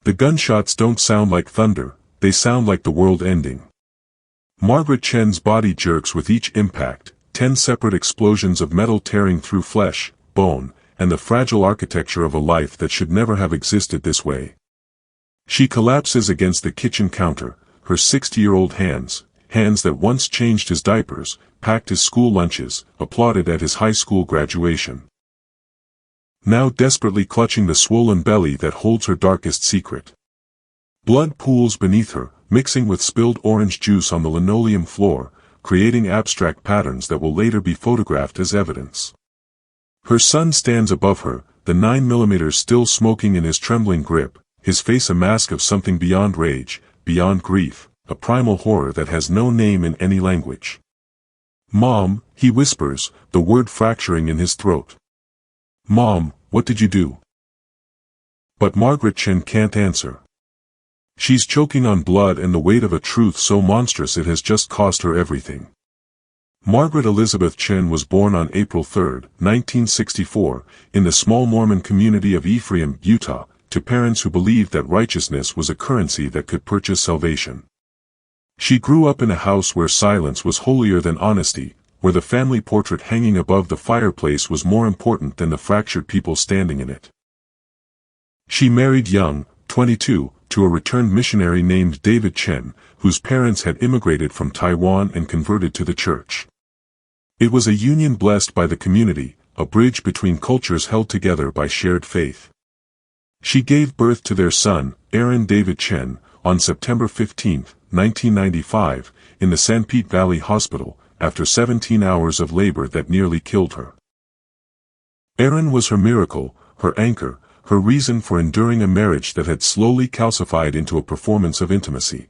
The gunshots don't sound like thunder, they sound like the world ending. Margaret Chen's body jerks with each impact, 10 separate explosions of metal tearing through flesh, bone, and the fragile architecture of a life that should never have existed this way. She collapses against the kitchen counter, her 60-year-old hands that once changed his diapers, packed his school lunches, applauded at his high school graduation. Now desperately clutching the swollen belly that holds her darkest secret. Blood pools beneath her, mixing with spilled orange juice on the linoleum floor, creating abstract patterns that will later be photographed as evidence. Her son stands above her, the 9mm still smoking in his trembling grip, his face a mask of something beyond rage, beyond grief, a primal horror that has no name in any language. "Mom," he whispers, the word fracturing in his throat. "Mom, what did you do?" But Margaret Chen can't answer. She's choking on blood and the weight of a truth so monstrous it has just cost her everything. Margaret Elizabeth Chen was born on April 3, 1964, in the small Mormon community of Ephraim, Utah, to parents who believed that righteousness was a currency that could purchase salvation. She grew up in a house where silence was holier than honesty, where the family portrait hanging above the fireplace was more important than the fractured people standing in it. She married young, 22, to a returned missionary named David Chen, whose parents had immigrated from Taiwan and converted to the church. It was a union blessed by the community, a bridge between cultures held together by shared faith. She gave birth to their son, Aaron David Chen, on September 15, 1995, in the Sanpete Valley Hospital, after 17 hours of labor that nearly killed her. Aaron was her miracle, her anchor, her reason for enduring a marriage that had slowly calcified into a performance of intimacy.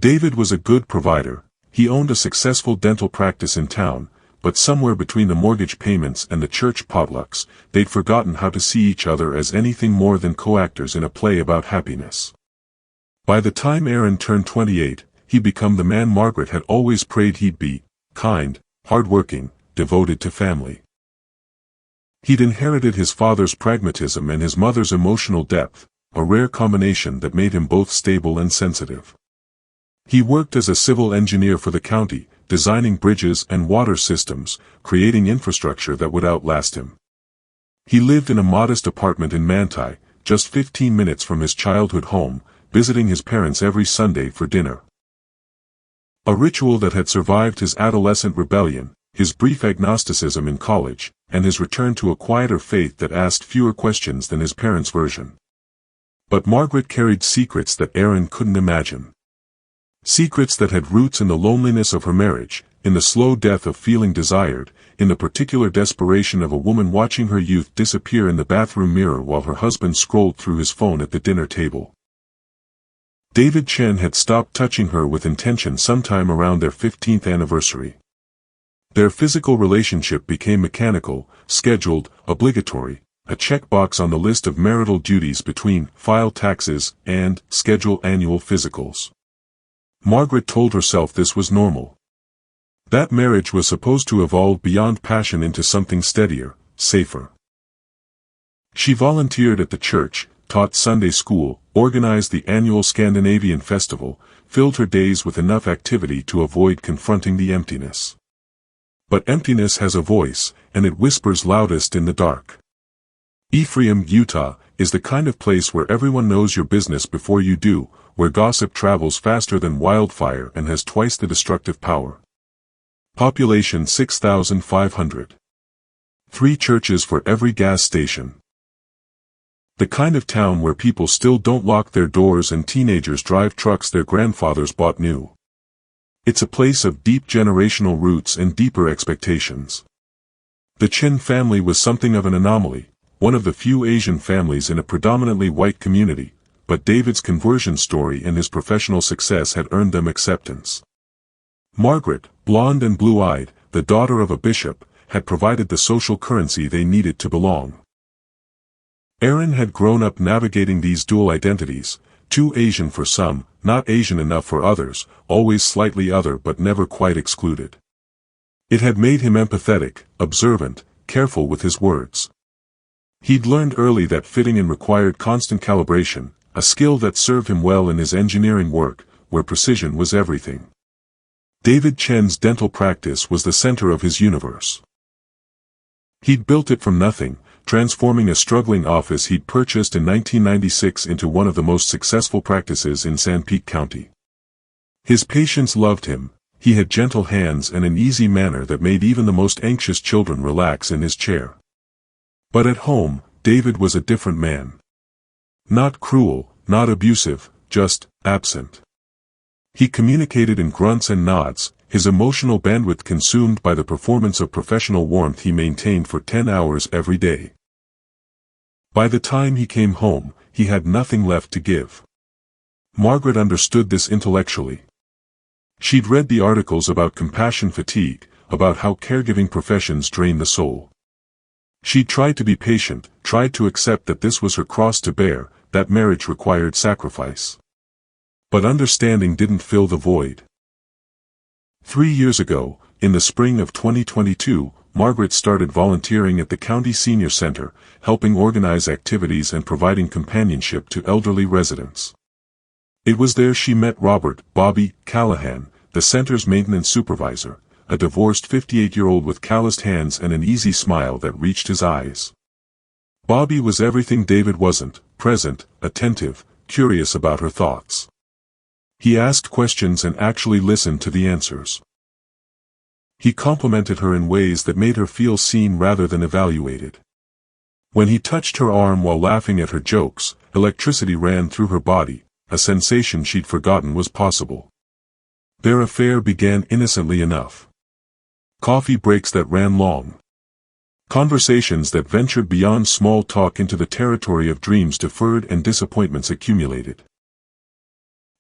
David was a good provider. He owned a successful dental practice in town, but somewhere between the mortgage payments and the church potlucks, they'd forgotten how to see each other as anything more than co-actors in a play about happiness. By the time Aaron turned 28, he'd become the man Margaret had always prayed he'd be: kind, hard-working, devoted to family. He'd inherited his father's pragmatism and his mother's emotional depth, a rare combination that made him both stable and sensitive. He worked as a civil engineer for the county, designing bridges and water systems, creating infrastructure that would outlast him. He lived in a modest apartment in Manti, just 15 minutes from his childhood home, visiting his parents every Sunday for dinner. A ritual that had survived his adolescent rebellion, his brief agnosticism in college, and his return to a quieter faith that asked fewer questions than his parents' version. But Margaret carried secrets that Aaron couldn't imagine. Secrets that had roots in the loneliness of her marriage, in the slow death of feeling desired, in the particular desperation of a woman watching her youth disappear in the bathroom mirror while her husband scrolled through his phone at the dinner table. David Chen had stopped touching her with intention sometime around their 15th anniversary. Their physical relationship became mechanical, scheduled, obligatory, a checkbox on the list of marital duties between file taxes and schedule annual physicals. Margaret told herself this was normal. That marriage was supposed to evolve beyond passion into something steadier, safer. She volunteered at the church, taught Sunday school, organized the annual Scandinavian festival, filled her days with enough activity to avoid confronting the emptiness. But emptiness has a voice, and it whispers loudest in the dark. Ephraim, Utah, is the kind of place where everyone knows your business before you do, where gossip travels faster than wildfire and has twice the destructive power. Population 6,500. 3 churches for every gas station. The kind of town where people still don't lock their doors and teenagers drive trucks their grandfathers bought new. It's a place of deep generational roots and deeper expectations. The Chen family was something of an anomaly, one of the few Asian families in a predominantly white community, but David's conversion story and his professional success had earned them acceptance. Margaret, blonde and blue-eyed, the daughter of a bishop, had provided the social currency they needed to belong. Aaron had grown up navigating these dual identities, too Asian for some, not Asian enough for others, always slightly other but never quite excluded. It had made him empathetic, observant, careful with his words. He'd learned early that fitting in required constant calibration, a skill that served him well in his engineering work, where precision was everything. David Chen's dental practice was the center of his universe. He'd built it from nothing, transforming a struggling office he'd purchased in 1996 into one of the most successful practices in Sanpete County. His patients loved him. He had gentle hands and an easy manner that made even the most anxious children relax in his chair. But at home, David was a different man. Not cruel, not abusive, just absent. He communicated in grunts and nods, his emotional bandwidth consumed by the performance of professional warmth he maintained for 10 hours every day. By the time he came home, he had nothing left to give. Margaret understood this intellectually. She'd read the articles about compassion fatigue, about how caregiving professions drain the soul. She tried to be patient, tried to accept that this was her cross to bear, that marriage required sacrifice. But understanding didn't fill the void. 3 years ago, in the spring of 2022, Margaret started volunteering at the County Senior Center, helping organize activities and providing companionship to elderly residents. It was there she met Robert, Bobby, Callahan, the center's maintenance supervisor, a divorced 58-year-old with calloused hands and an easy smile that reached his eyes. Bobby was everything David wasn't: present, attentive, curious about her thoughts. He asked questions and actually listened to the answers. He complimented her in ways that made her feel seen rather than evaluated. When he touched her arm while laughing at her jokes, electricity ran through her body, a sensation she'd forgotten was possible. Their affair began innocently enough. Coffee breaks that ran long. Conversations that ventured beyond small talk into the territory of dreams deferred and disappointments accumulated.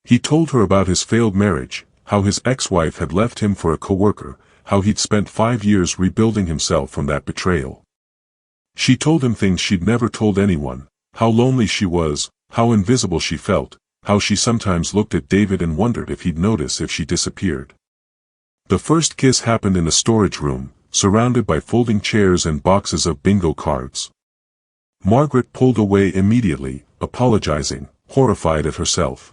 He told her about his failed marriage, how his ex-wife had left him for a coworker, how he'd spent 5 years rebuilding himself from that betrayal. She told him things she'd never told anyone, how lonely she was, how invisible she felt, how she sometimes looked at David and wondered if he'd notice if she disappeared. The first kiss happened in the storage room, surrounded by folding chairs and boxes of bingo cards. Margaret pulled away immediately, apologizing, horrified at herself.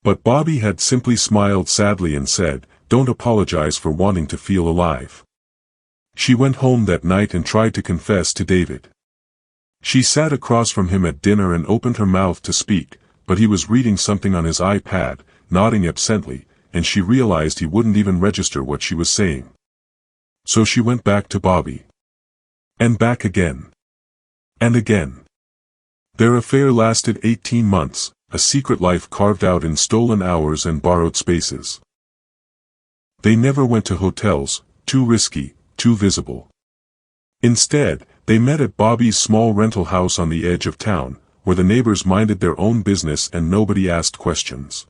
But Bobby had simply smiled sadly and said, "Don't apologize for wanting to feel alive." She went home that night and tried to confess to David. She sat across from him at dinner and opened her mouth to speak, but he was reading something on his iPad, nodding absently, and she realized he wouldn't even register what she was saying. So she went back to Bobby. And back again. And again. Their affair lasted 18 months, a secret life carved out in stolen hours and borrowed spaces. They never went to hotels, too risky, too visible. Instead, they met at Bobby's small rental house on the edge of town, where the neighbors minded their own business and nobody asked questions.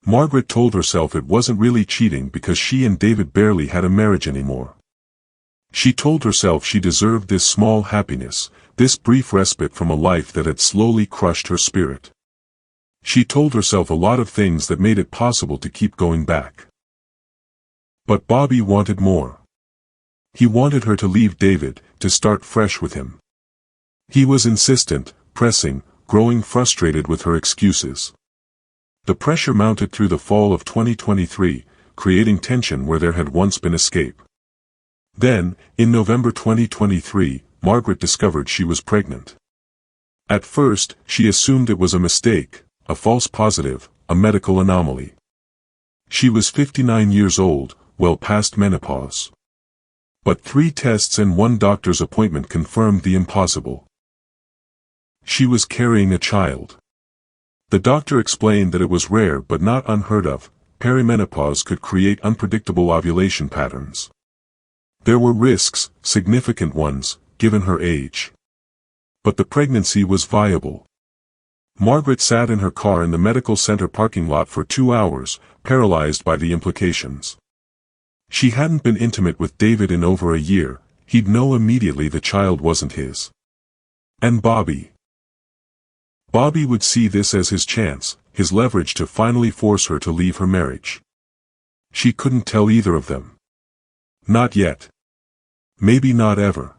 Margaret told herself it wasn't really cheating because she and David barely had a marriage anymore. She told herself she deserved this small happiness, this brief respite from a life that had slowly crushed her spirit. She told herself a lot of things that made it possible to keep going back. But Bobby wanted more. He wanted her to leave David, to start fresh with him. He was insistent, pressing, growing frustrated with her excuses. The pressure mounted through the fall of 2023, creating tension where there had once been escape. Then, in November 2023, Margaret discovered she was pregnant. At first, she assumed it was a mistake, a false positive, a medical anomaly. She was 59 years old, well past menopause. But 3 tests and 1 doctor's appointment confirmed the impossible. She was carrying a child. The doctor explained that it was rare but not unheard of. Perimenopause could create unpredictable ovulation patterns. There were risks, significant ones, given her age. But the pregnancy was viable. Margaret sat in her car in the medical center parking lot for 2 hours, paralyzed by the implications. She hadn't been intimate with David in over a year. He'd know immediately the child wasn't his. And Bobby. Bobby would see this as his chance, his leverage to finally force her to leave her marriage. She couldn't tell either of them. Not yet. Maybe not ever.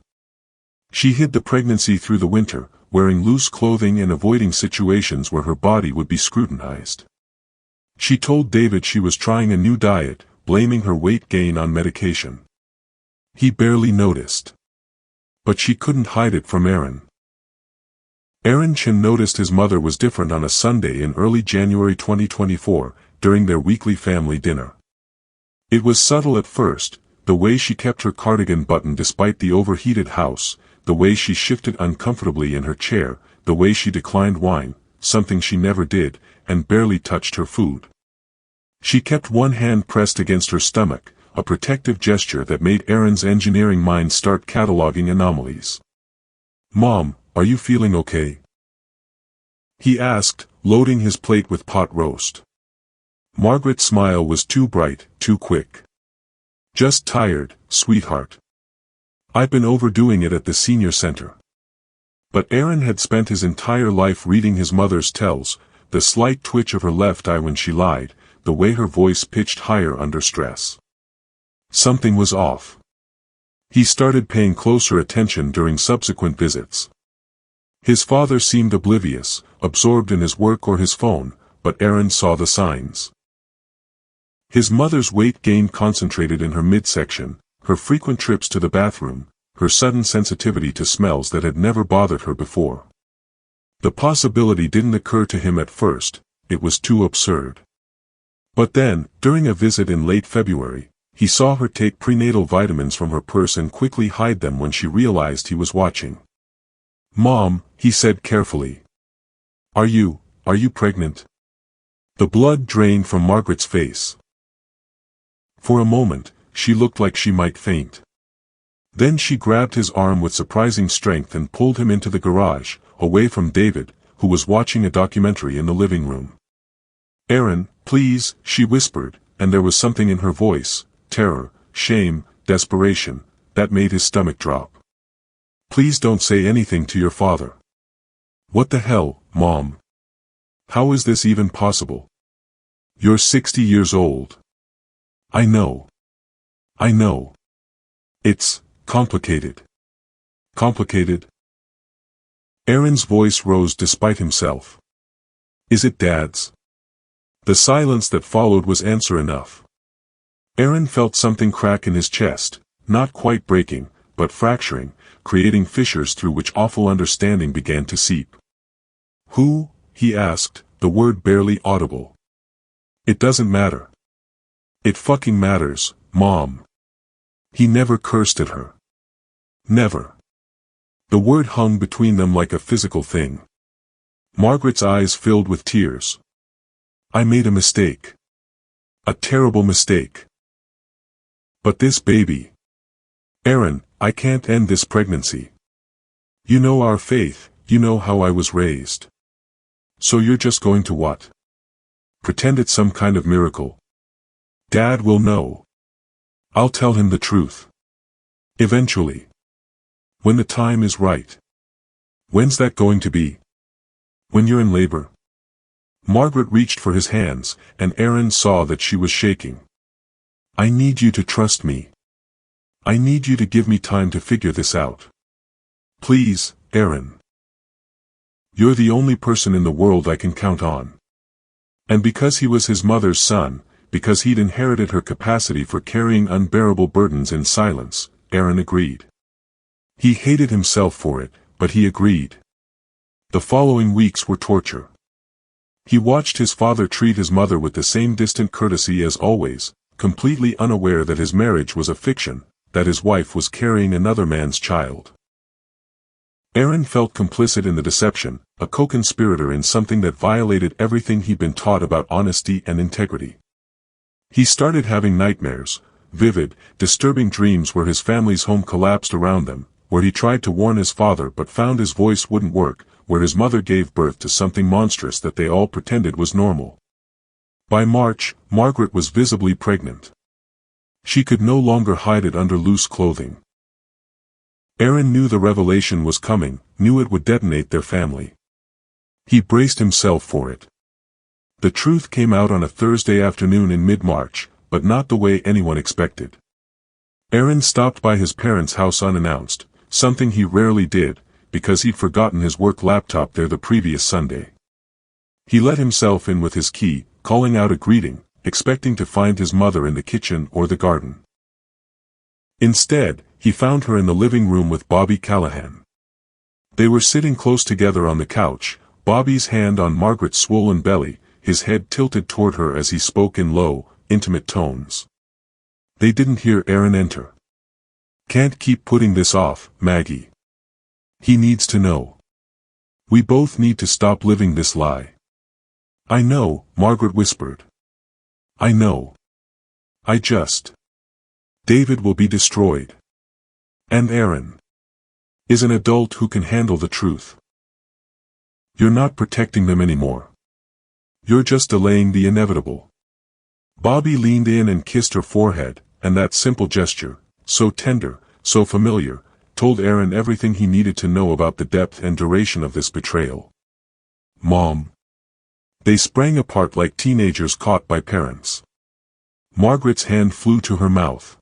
She hid the pregnancy through the winter, wearing loose clothing and avoiding situations where her body would be scrutinized. She told David she was trying a new diet, blaming her weight gain on medication. He barely noticed. But she couldn't hide it from Aaron. Aaron Chen noticed his mother was different on a Sunday in early January 2024, during their weekly family dinner. It was subtle at first, the way she kept her cardigan buttoned despite the overheated house, the way she shifted uncomfortably in her chair, the way she declined wine, something she never did, and barely touched her food. She kept one hand pressed against her stomach, a protective gesture that made Aaron's engineering mind start cataloging anomalies. "Mom, are you feeling okay?" he asked, loading his plate with pot roast. Margaret's smile was too bright, too quick. "Just tired, sweetheart. I've been overdoing it at the senior center." But Aaron had spent his entire life reading his mother's tells, the slight twitch of her left eye when she lied, the way her voice pitched higher under stress. Something was off. He started paying closer attention during subsequent visits. His father seemed oblivious, absorbed in his work or his phone, but Aaron saw the signs. His mother's weight gain concentrated in her midsection, her frequent trips to the bathroom, her sudden sensitivity to smells that had never bothered her before. The possibility didn't occur to him at first, it was too absurd. But then, during a visit in late February, he saw her take prenatal vitamins from her purse and quickly hide them when she realized he was watching. "Mom," he said carefully. Are you pregnant?" The blood drained from Margaret's face. For a moment, she looked like she might faint. Then she grabbed his arm with surprising strength and pulled him into the garage, away from David, who was watching a documentary in the living room. "Aaron, please," she whispered, and there was something in her voice, terror, shame, desperation, that made his stomach drop. "Please don't say anything to your father." "What the hell, Mom? How is this even possible? You're 60 years old." I know. It's complicated." "Complicated?" Aaron's voice rose despite himself. "Is it Dad's?" The silence that followed was answer enough. Aaron felt something crack in his chest, not quite breaking, but fracturing, creating fissures through which awful understanding began to seep. "Who?" he asked, the word barely audible. "It doesn't matter." "It fucking matters, Mom." He never cursed at her. Never. The word hung between them like a physical thing. Margaret's eyes filled with tears. "I made a mistake. A terrible mistake. But this baby. Aaron, I can't end this pregnancy. You know our faith, you know how I was raised. So you're just going to what? Pretend it's some kind of miracle. Dad will know. I'll tell him the truth. Eventually. When the time is right. When's that going to be? When you're in labor?" Margaret reached for his hands, and Aaron saw that she was shaking. "I need you to trust me. I need you to give me time to figure this out. Please, Aaron. You're the only person in the world I can count on." And because he was his mother's son, because he'd inherited her capacity for carrying unbearable burdens in silence, Aaron agreed. He hated himself for it, but he agreed. The following weeks were torture. He watched his father treat his mother with the same distant courtesy as always, completely unaware that his marriage was a fiction, that his wife was carrying another man's child. Aaron felt complicit in the deception, a co-conspirator in something that violated everything he'd been taught about honesty and integrity. He started having nightmares, vivid, disturbing dreams where his family's home collapsed around them, where he tried to warn his father but found his voice wouldn't work, where his mother gave birth to something monstrous that they all pretended was normal. By March, Margaret was visibly pregnant. She could no longer hide it under loose clothing. Aaron knew the revelation was coming, knew it would detonate their family. He braced himself for it. The truth came out on a Thursday afternoon in mid-March, but not the way anyone expected. Aaron stopped by his parents' house unannounced, something he rarely did, because he'd forgotten his work laptop there the previous Sunday. He let himself in with his key, calling out a greeting, expecting to find his mother in the kitchen or the garden. Instead, he found her in the living room with Bobby Callahan. They were sitting close together on the couch, Bobby's hand on Margaret's swollen belly, his head tilted toward her as he spoke in low, intimate tones. They didn't hear Aaron enter. "Can't keep putting this off, Maggie. He needs to know. We both need to stop living this lie." "I know," Margaret whispered. "I know. David will be destroyed. And Aaron is an adult who can handle the truth. You're not protecting them anymore. You're just delaying the inevitable." Bobby leaned in and kissed her forehead, and that simple gesture, so tender, so familiar, told Aaron everything he needed to know about the depth and duration of this betrayal. "Mom." They sprang apart like teenagers caught by parents. Margaret's hand flew to her mouth.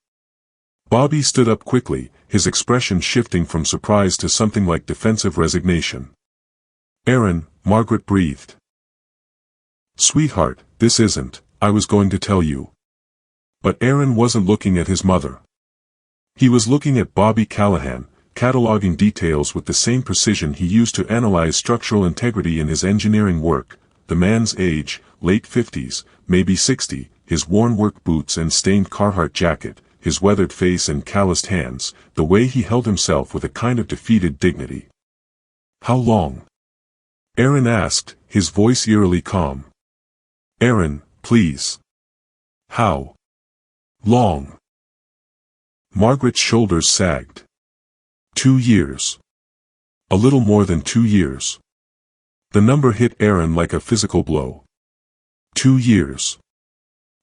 Bobby stood up quickly, his expression shifting from surprise to something like defensive resignation. "Aaron," Margaret breathed. "Sweetheart, this isn't, I was going to tell you." But Aaron wasn't looking at his mother. He was looking at Bobby Callahan, cataloging details with the same precision he used to analyze structural integrity in his engineering work. The man's age, late 50s, maybe 60, his worn work boots and stained Carhartt jacket, his weathered face and calloused hands, the way he held himself with a kind of defeated dignity. "How long?" Aaron asked, his voice eerily calm. "Aaron, please. How long?" Margaret's shoulders sagged. 2 years. A little more than 2 years. The number hit Aaron like a physical blow. 2 years.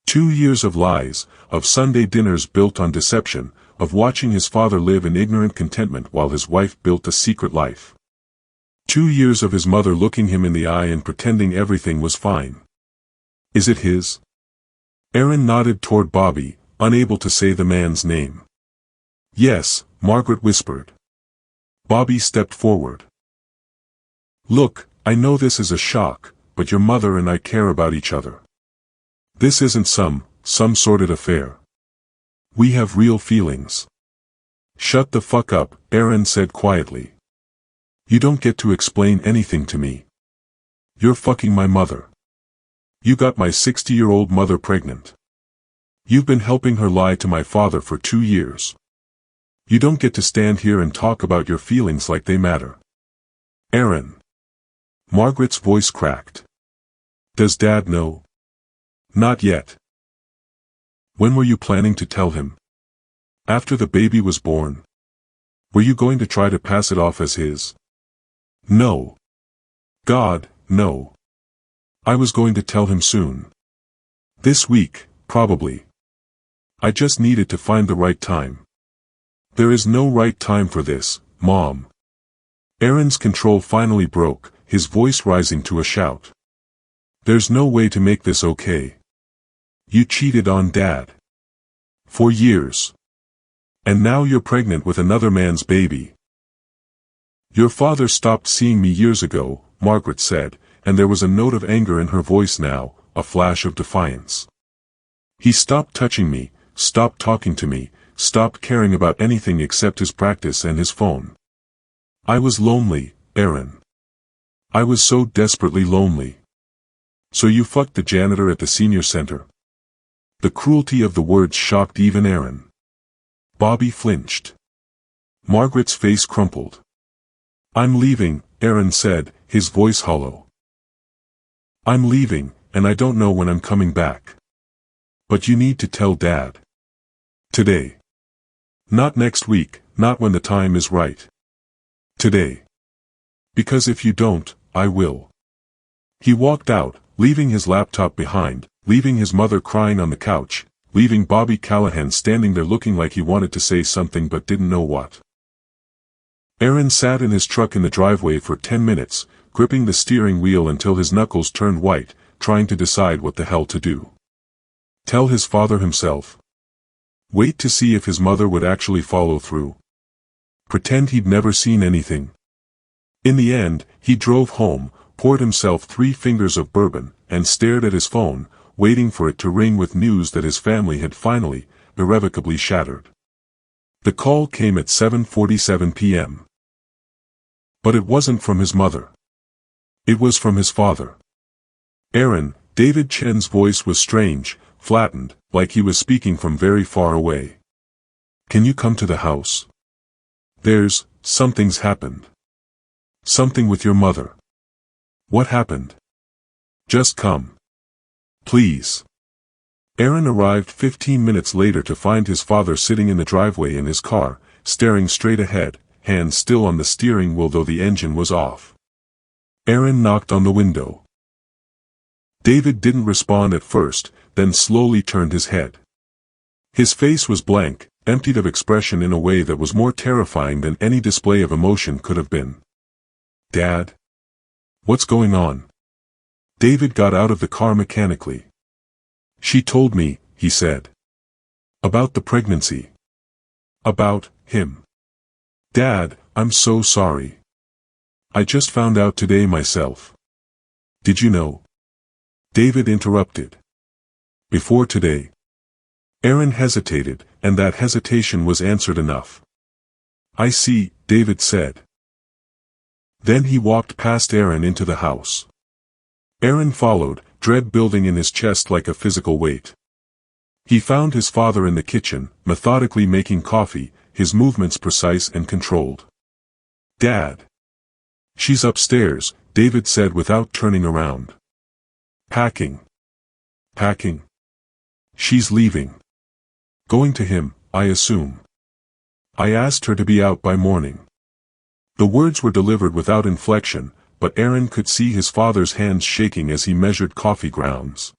2 years of lies, of Sunday dinners built on deception, of watching his father live in ignorant contentment while his wife built a secret life. 2 years of his mother looking him in the eye and pretending everything was fine. "Is it his?" Aaron nodded toward Bobby, unable to say the man's name. "Yes," Margaret whispered. Bobby stepped forward. "Look, I know this is a shock, but your mother and I care about each other. This isn't some sordid affair. We have real feelings." "Shut the fuck up," Aaron said quietly. "You don't get to explain anything to me. You're fucking my mother. You got my 60-year-old mother pregnant. You've been helping her lie to my father for 2 years. You don't get to stand here and talk about your feelings like they matter." "Aaron." Margaret's voice cracked. "Does Dad know?" "Not yet." "When were you planning to tell him? After the baby was born? Were you going to try to pass it off as his?" "No. God, no. I was going to tell him soon. This week, probably. I just needed to find the right time." "There is no right time for this, Mom." Aaron's control finally broke, his voice rising to a shout. "There's no way to make this okay. You cheated on Dad. For years. And now you're pregnant with another man's baby." "Your father stopped seeing me years ago," Margaret said, and there was a note of anger in her voice now, a flash of defiance. "He stopped touching me, stopped talking to me, stopped caring about anything except his practice and his phone. I was lonely, Aaron. I was so desperately lonely." "So you fucked the janitor at the senior center?" The cruelty of the words shocked even Aaron. Bobby flinched. Margaret's face crumpled. "I'm leaving," Aaron said, his voice hollow. "I'm leaving, and I don't know when I'm coming back. But you need to tell Dad. Today. Not next week, not when the time is right. Today. Because if you don't, I will." He walked out, leaving his laptop behind, leaving his mother crying on the couch, leaving Bobby Callahan standing there looking like he wanted to say something but didn't know what. Aaron sat in his truck in the driveway for 10 minutes, gripping the steering wheel until his knuckles turned white, trying to decide what the hell to do. Tell his father himself? Wait to see if his mother would actually follow through? Pretend he'd never seen anything? In the end, he drove home, poured himself 3 fingers of bourbon, and stared at his phone, waiting for it to ring with news that his family had finally, irrevocably shattered. The call came at 7:47 p.m. But it wasn't from his mother. It was from his father. Aaron, David Chen's voice was strange, flattened, like he was speaking from very far away. Can you come to the house? Something's happened. Something with your mother. What happened? Just come. Please. Aaron arrived 15 minutes later to find his father sitting in the driveway in his car, staring straight ahead, hands still on the steering wheel though the engine was off. Aaron knocked on the window. David didn't respond at first, then slowly turned his head. His face was blank, emptied of expression in a way that was more terrifying than any display of emotion could have been. Dad? What's going on? David got out of the car mechanically. She told me, he said. About the pregnancy. About him. Dad, I'm so sorry. I just found out today myself. Did you know? David interrupted. Before today. Aaron hesitated, and that hesitation was answered enough. I see, David said. Then he walked past Aaron into the house. Aaron followed, dread building in his chest like a physical weight. He found his father in the kitchen, methodically making coffee, his movements precise and controlled. Dad. She's upstairs, David said without turning around. Packing. Packing. She's leaving. Going to him, I assume. I asked her to be out by morning. The words were delivered without inflection, but Aaron could see his father's hands shaking as he measured coffee grounds.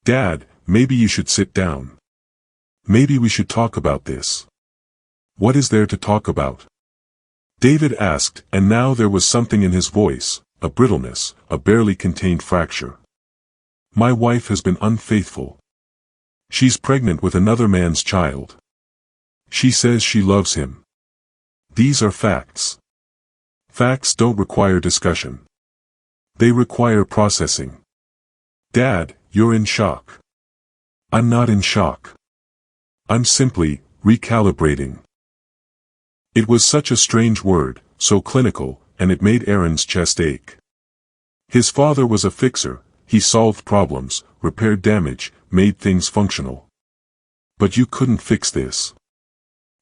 Dad, maybe you should sit down. Maybe we should talk about this. What is there to talk about? David asked, and now there was something in his voice, a brittleness, a barely contained fracture. My wife has been unfaithful. She's pregnant with another man's child. She says she loves him. These are facts. Facts don't require discussion. They require processing. Dad, you're in shock. I'm not in shock. I'm simply recalibrating. It was such a strange word, so clinical, and it made Aaron's chest ache. His father was a fixer, he solved problems, repaired damage, made things functional. But you couldn't fix this.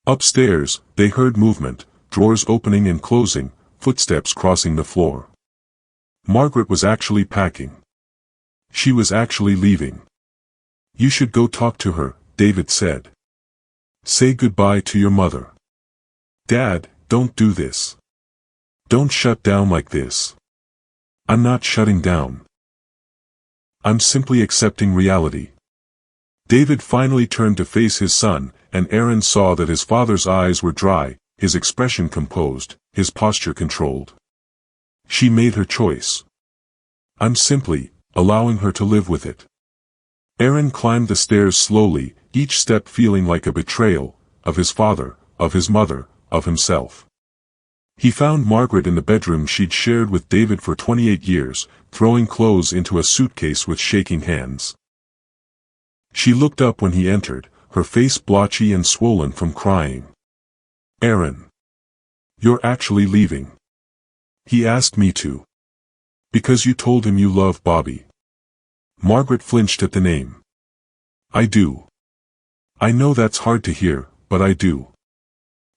Upstairs, they heard movement, drawers opening and closing, footsteps crossing the floor. Margaret was actually packing. She was actually leaving. You should go talk to her, David said. Say goodbye to your mother. Dad, don't do this. Don't shut down like this. I'm not shutting down. I'm simply accepting reality. David finally turned to face his son, and Aaron saw that his father's eyes were dry, his expression composed, his posture controlled. She made her choice. I'm simply allowing her to live with it. Aaron climbed the stairs slowly, each step feeling like a betrayal, of his father, of his mother, of himself. He found Margaret in the bedroom she'd shared with David for 28 years, throwing clothes into a suitcase with shaking hands. She looked up when he entered, her face blotchy and swollen from crying. Aaron. You're actually leaving. He asked me to. Because you told him you love Bobby. Margaret flinched at the name. I do. I know that's hard to hear, but I do.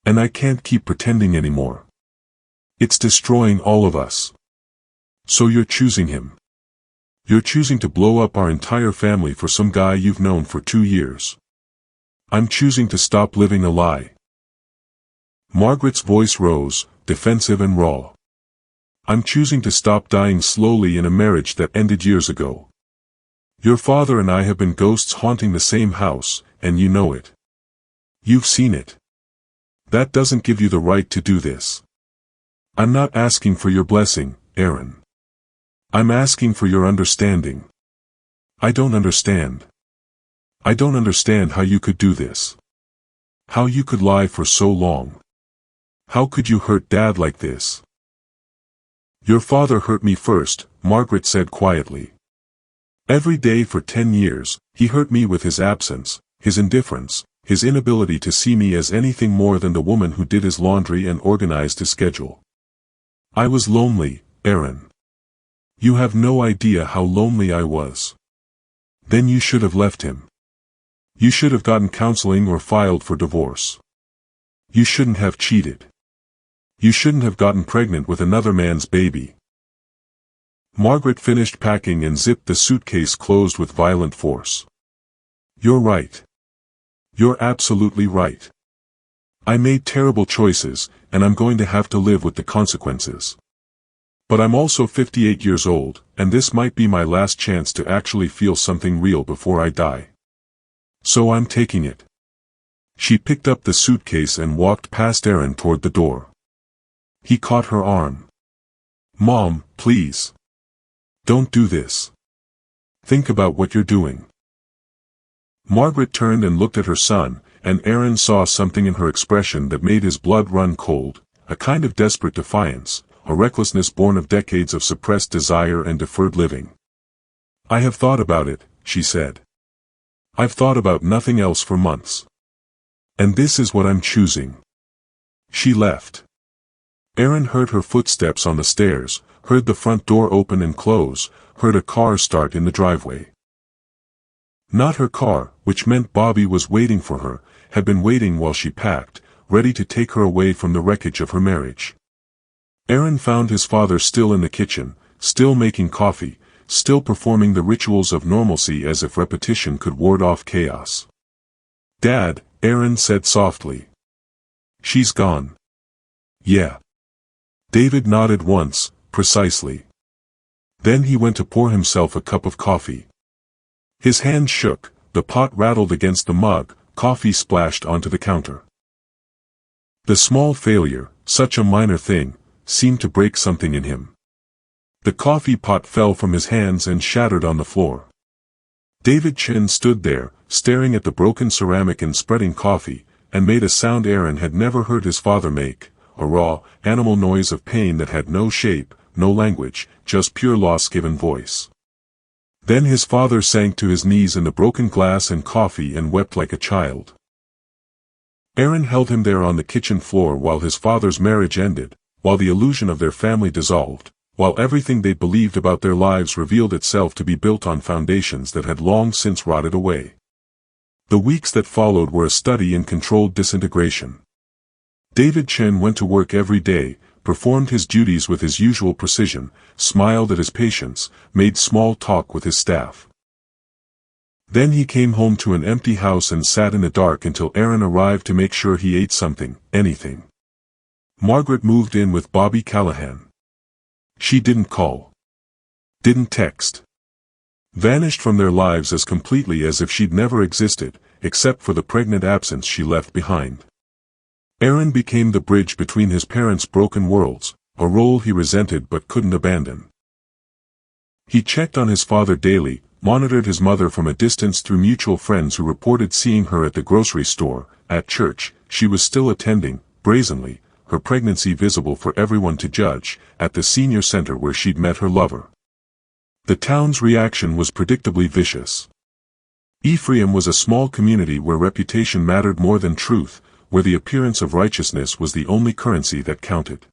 And I can't keep pretending anymore. It's destroying all of us. So you're choosing him. You're choosing to blow up our entire family for some guy you've known for 2 years. I'm choosing to stop living a lie. Margaret's voice rose, defensive and raw. I'm choosing to stop dying slowly in a marriage that ended years ago. Your father and I have been ghosts haunting the same house, and you know it. You've seen it. That doesn't give you the right to do this. I'm not asking for your blessing, Aaron. I'm asking for your understanding. I don't understand. I don't understand how you could do this. How you could lie for so long. How could you hurt Dad like this? Your father hurt me first, Margaret said quietly. Every day for 10 years, he hurt me with his absence, his indifference, his inability to see me as anything more than the woman who did his laundry and organized his schedule. I was lonely, Aaron. You have no idea how lonely I was. Then you should have left him. You should have gotten counseling or filed for divorce. You shouldn't have cheated. You shouldn't have gotten pregnant with another man's baby. Margaret finished packing and zipped the suitcase closed with violent force. You're right. You're absolutely right. I made terrible choices, and I'm going to have to live with the consequences. But I'm also 58 years old, and this might be my last chance to actually feel something real before I die. So I'm taking it. She picked up the suitcase and walked past Aaron toward the door. He caught her arm. Mom, please. Don't do this. Think about what you're doing. Margaret turned and looked at her son, and Aaron saw something in her expression that made his blood run cold, a kind of desperate defiance, a recklessness born of decades of suppressed desire and deferred living. I have thought about it, she said. I've thought about nothing else for months. And this is what I'm choosing. She left. Aaron heard her footsteps on the stairs, heard the front door open and close, heard a car start in the driveway. Not her car, which meant Bobby was waiting for her, had been waiting while she packed, ready to take her away from the wreckage of her marriage. Aaron found his father still in the kitchen, still making coffee, still performing the rituals of normalcy as if repetition could ward off chaos. Dad, Aaron said softly. She's gone. Yeah. David nodded once, precisely. Then he went to pour himself a cup of coffee. His hand shook, the pot rattled against the mug, coffee splashed onto the counter. The small failure, such a minor thing, seemed to break something in him. The coffee pot fell from his hands and shattered on the floor. David Chen stood there, staring at the broken ceramic and spreading coffee, and made a sound Aaron had never heard his father make, a raw, animal noise of pain that had no shape, no language, just pure loss-given voice. Then his father sank to his knees in the broken glass and coffee and wept like a child. Aaron held him there on the kitchen floor while his father's marriage ended, while the illusion of their family dissolved, while everything they believed about their lives revealed itself to be built on foundations that had long since rotted away. The weeks that followed were a study in controlled disintegration. David Chen went to work every day, performed his duties with his usual precision, smiled at his patients, made small talk with his staff. Then he came home to an empty house and sat in the dark until Aaron arrived to make sure he ate something, anything. Margaret moved in with Bobby Callahan. She didn't call. Didn't text. Vanished from their lives as completely as if she'd never existed, except for the pregnant absence she left behind. Aaron became the bridge between his parents' broken worlds, a role he resented but couldn't abandon. He checked on his father daily, monitored his mother from a distance through mutual friends who reported seeing her at the grocery store, at church, she was still attending, brazenly, her pregnancy visible for everyone to judge, at the senior center where she'd met her lover. The town's reaction was predictably vicious. Ephraim was a small community where reputation mattered more than truth, where the appearance of righteousness was the only currency that counted.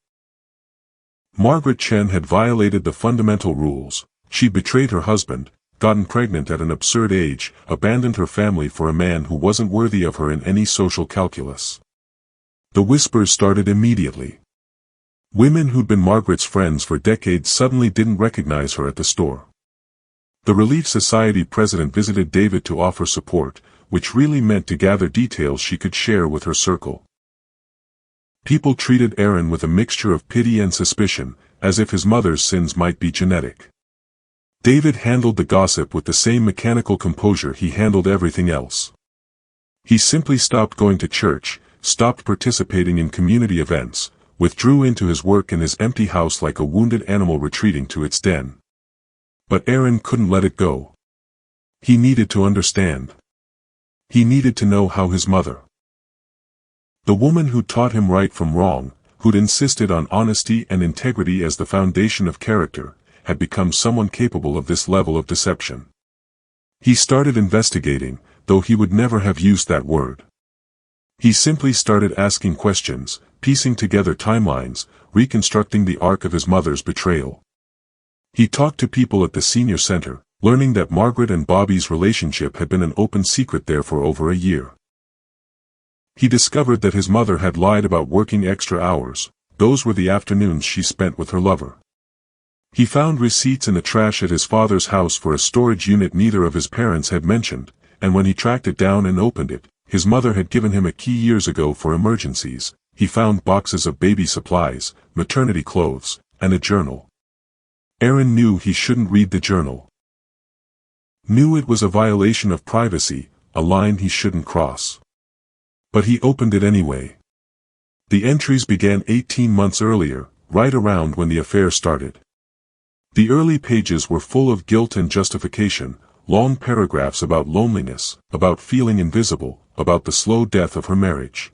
Margaret Chen had violated the fundamental rules. She betrayed her husband, gotten pregnant at an absurd age, abandoned her family for a man who wasn't worthy of her in any social calculus. The whispers started immediately. Women who'd been Margaret's friends for decades suddenly didn't recognize her at the store. The Relief Society president visited David to offer support, which really meant to gather details she could share with her circle. People treated Aaron with a mixture of pity and suspicion, as if his mother's sins might be genetic. David handled the gossip with the same mechanical composure he handled everything else. He simply stopped going to church, stopped participating in community events, withdrew into his work in his empty house like a wounded animal retreating to its den. But Aaron couldn't let it go. He needed to understand. He needed to know how his mother, the woman who taught him right from wrong, who'd insisted on honesty and integrity as the foundation of character, had become someone capable of this level of deception. He started investigating, though he would never have used that word. He simply started asking questions, piecing together timelines, reconstructing the arc of his mother's betrayal. He talked to people at the senior center, learning that Margaret and Bobby's relationship had been an open secret there for over a year. He discovered that his mother had lied about working extra hours. Those were the afternoons she spent with her lover. He found receipts in the trash at his father's house for a storage unit neither of his parents had mentioned, and when he tracked it down and opened it, his mother had given him a key years ago for emergencies. He found boxes of baby supplies, maternity clothes, and a journal. Aaron knew he shouldn't read the journal. Knew it was a violation of privacy, a line he shouldn't cross. But he opened it anyway. The entries began 18 months earlier, right around when the affair started. The early pages were full of guilt and justification, long paragraphs about loneliness, about feeling invisible, about the slow death of her marriage.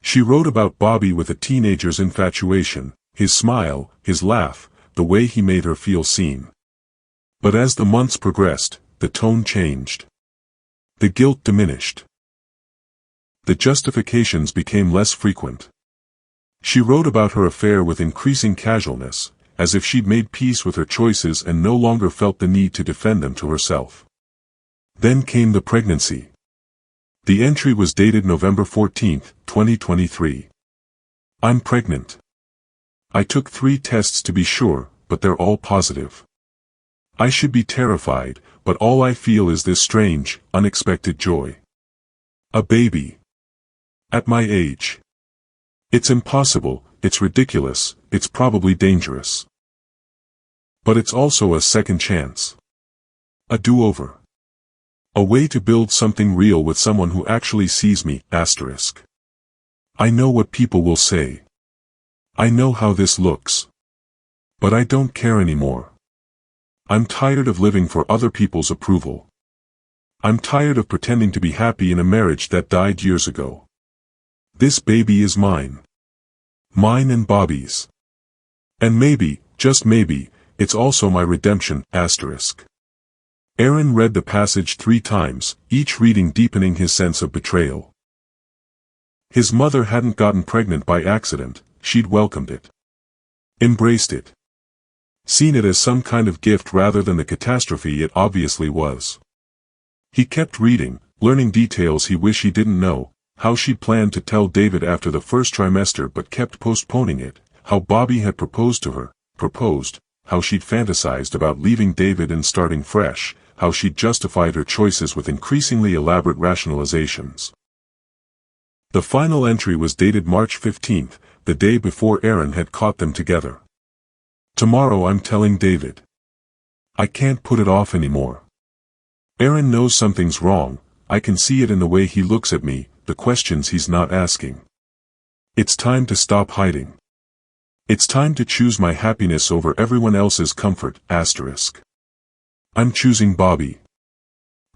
She wrote about Bobby with a teenager's infatuation, his smile, his laugh, the way he made her feel seen. But as the months progressed, the tone changed. The guilt diminished. The justifications became less frequent. She wrote about her affair with increasing casualness, as if she'd made peace with her choices and no longer felt the need to defend them to herself. Then came the pregnancy. The entry was dated November 14, 2023. I'm pregnant. I took 3 tests to be sure, but they're all positive. I should be terrified, but all I feel is this strange, unexpected joy. A baby. At my age. It's impossible, it's ridiculous, it's probably dangerous. But it's also a second chance. A do-over. A way to build something real with someone who actually sees me, asterisk. I know what people will say. I know how this looks. But I don't care anymore. I'm tired of living for other people's approval. I'm tired of pretending to be happy in a marriage that died years ago. This baby is mine. Mine and Bobby's. And maybe, just maybe, it's also my redemption, asterisk. Aaron read the passage 3 times, each reading deepening his sense of betrayal. His mother hadn't gotten pregnant by accident, she'd welcomed it. Embraced it. Seen it as some kind of gift rather than the catastrophe it obviously was. He kept reading, learning details he wished he didn't know, how she'd planned to tell David after the first trimester but kept postponing it, how Bobby had proposed to her, how she'd fantasized about leaving David and starting fresh, how she'd justified her choices with increasingly elaborate rationalizations. The final entry was dated March 15, the day before Aaron had caught them together. Tomorrow I'm telling David. I can't put it off anymore. Aaron knows something's wrong, I can see it in the way he looks at me, the questions he's not asking. It's time to stop hiding. It's time to choose my happiness over everyone else's comfort, asterisk. I'm choosing Bobby.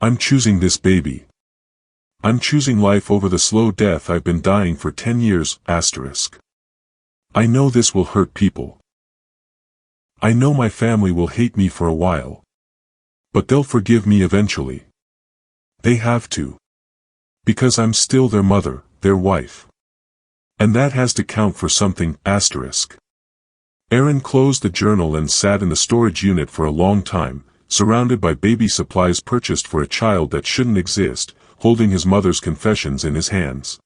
I'm choosing this baby. I'm choosing life over the slow death I've been dying for 10 years, asterisk. I know this will hurt people. I know my family will hate me for a while. But they'll forgive me eventually. They have to. Because I'm still their mother, their wife. And that has to count for something, asterisk. Aaron closed the journal and sat in the storage unit for a long time, surrounded by baby supplies purchased for a child that shouldn't exist, holding his mother's confessions in his hands.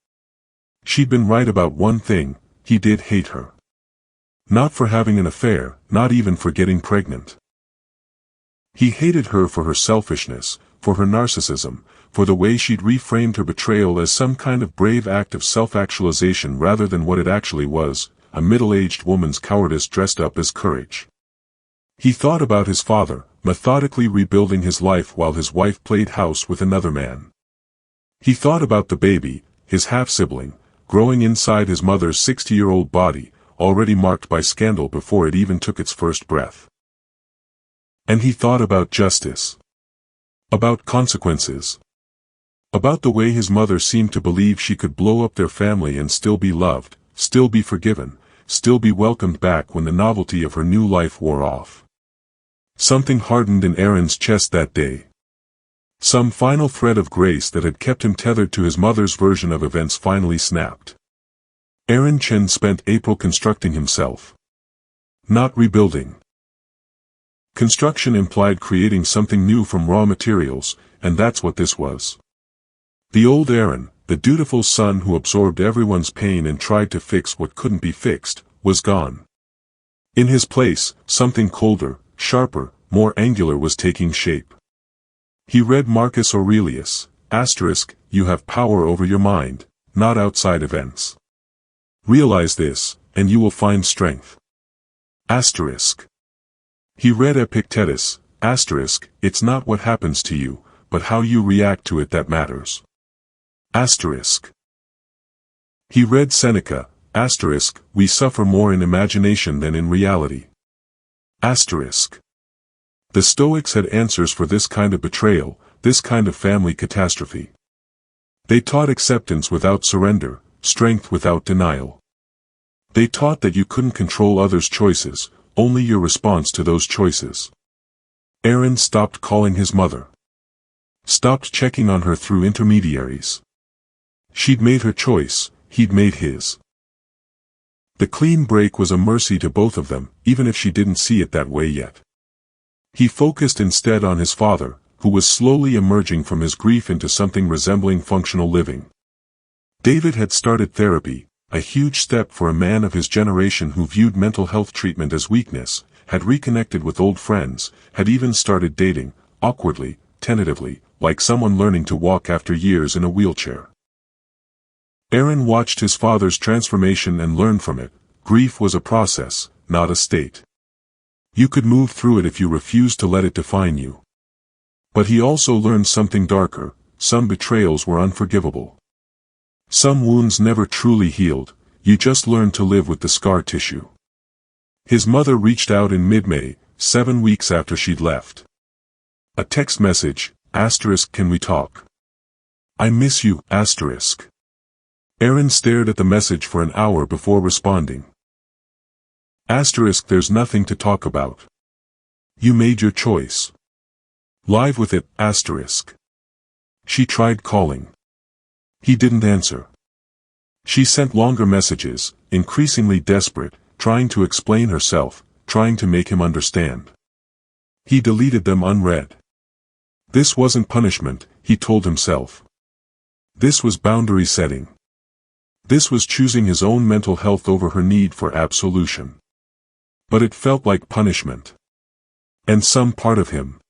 She'd been right about one thing, he did hate her. Not for having an affair, not even for getting pregnant. He hated her for her selfishness, for her narcissism, for the way she'd reframed her betrayal as some kind of brave act of self-actualization rather than what it actually was, a middle-aged woman's cowardice dressed up as courage. He thought about his father, methodically rebuilding his life while his wife played house with another man. He thought about the baby, his half-sibling, growing inside his mother's 60-year-old body, already marked by scandal before it even took its first breath. And he thought about justice. About consequences. About the way his mother seemed to believe she could blow up their family and still be loved, still be forgiven, still be welcomed back when the novelty of her new life wore off. Something hardened in Aaron's chest that day. Some final thread of grace that had kept him tethered to his mother's version of events finally snapped. Aaron Chen spent April constructing himself. Not rebuilding. Construction implied creating something new from raw materials, and that's what this was. The old Aaron, the dutiful son who absorbed everyone's pain and tried to fix what couldn't be fixed, was gone. In his place, something colder, sharper, more angular was taking shape. He read Marcus Aurelius, *, "You have power over your mind, not outside events. Realize this, and you will find strength." *. He read Epictetus, *, "It's not what happens to you, but how you react to it that matters." *. He read Seneca, *, "We suffer more in imagination than in reality." The Stoics had answers for this kind of betrayal, this kind of family catastrophe. They taught acceptance without surrender, strength without denial. They taught that you couldn't control others' choices, only your response to those choices. Aaron stopped calling his mother. Stopped checking on her through intermediaries. She'd made her choice, he'd made his. The clean break was a mercy to both of them, even if she didn't see it that way yet. He focused instead on his father, who was slowly emerging from his grief into something resembling functional living. David had started therapy, a huge step for a man of his generation who viewed mental health treatment as weakness, had reconnected with old friends, had even started dating, awkwardly, tentatively, like someone learning to walk after years in a wheelchair. Aaron watched his father's transformation and learned from it. Grief was a process, not a state. You could move through it if you refused to let it define you. But he also learned something darker. Some betrayals were unforgivable. Some wounds never truly healed, you just learned to live with the scar tissue. His mother reached out in mid-May, 7 weeks after she'd left. A text message, *, "Can we talk? I miss you, *. Aaron stared at the message for an hour before responding. *, "There's nothing to talk about. You made your choice. Live with it, *. She tried calling. He didn't answer. She sent longer messages, increasingly desperate, trying to explain herself, trying to make him understand. He deleted them unread. This wasn't punishment, he told himself. This was boundary setting. This was choosing his own mental health over her need for absolution. But it felt like punishment. And some part of him,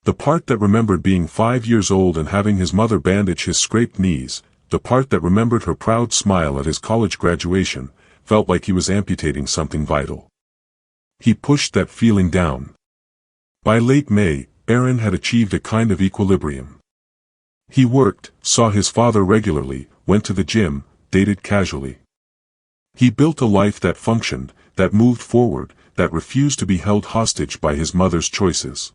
the part that remembered being 5 years old and having his mother bandage his scraped knees, the part that remembered her proud smile at his college graduation, felt like he was amputating something vital. He pushed that feeling down. By late May, Aaron had achieved a kind of equilibrium. He worked, saw his father regularly, went to the gym, dated casually. He built a life that functioned, that moved forward, that refused to be held hostage by his mother's choices.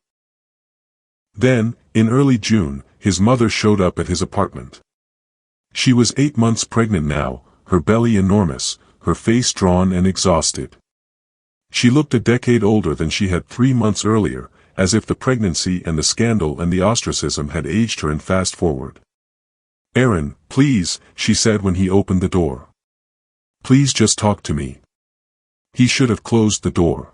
Then, in early June, his mother showed up at his apartment. She was 8 months pregnant now, her belly enormous, her face drawn and exhausted. She looked a decade older than she had 3 months earlier, as if the pregnancy and the scandal and the ostracism had aged her in fast forward. "Aaron, please," she said when he opened the door. "Please just talk to me." He should have closed the door.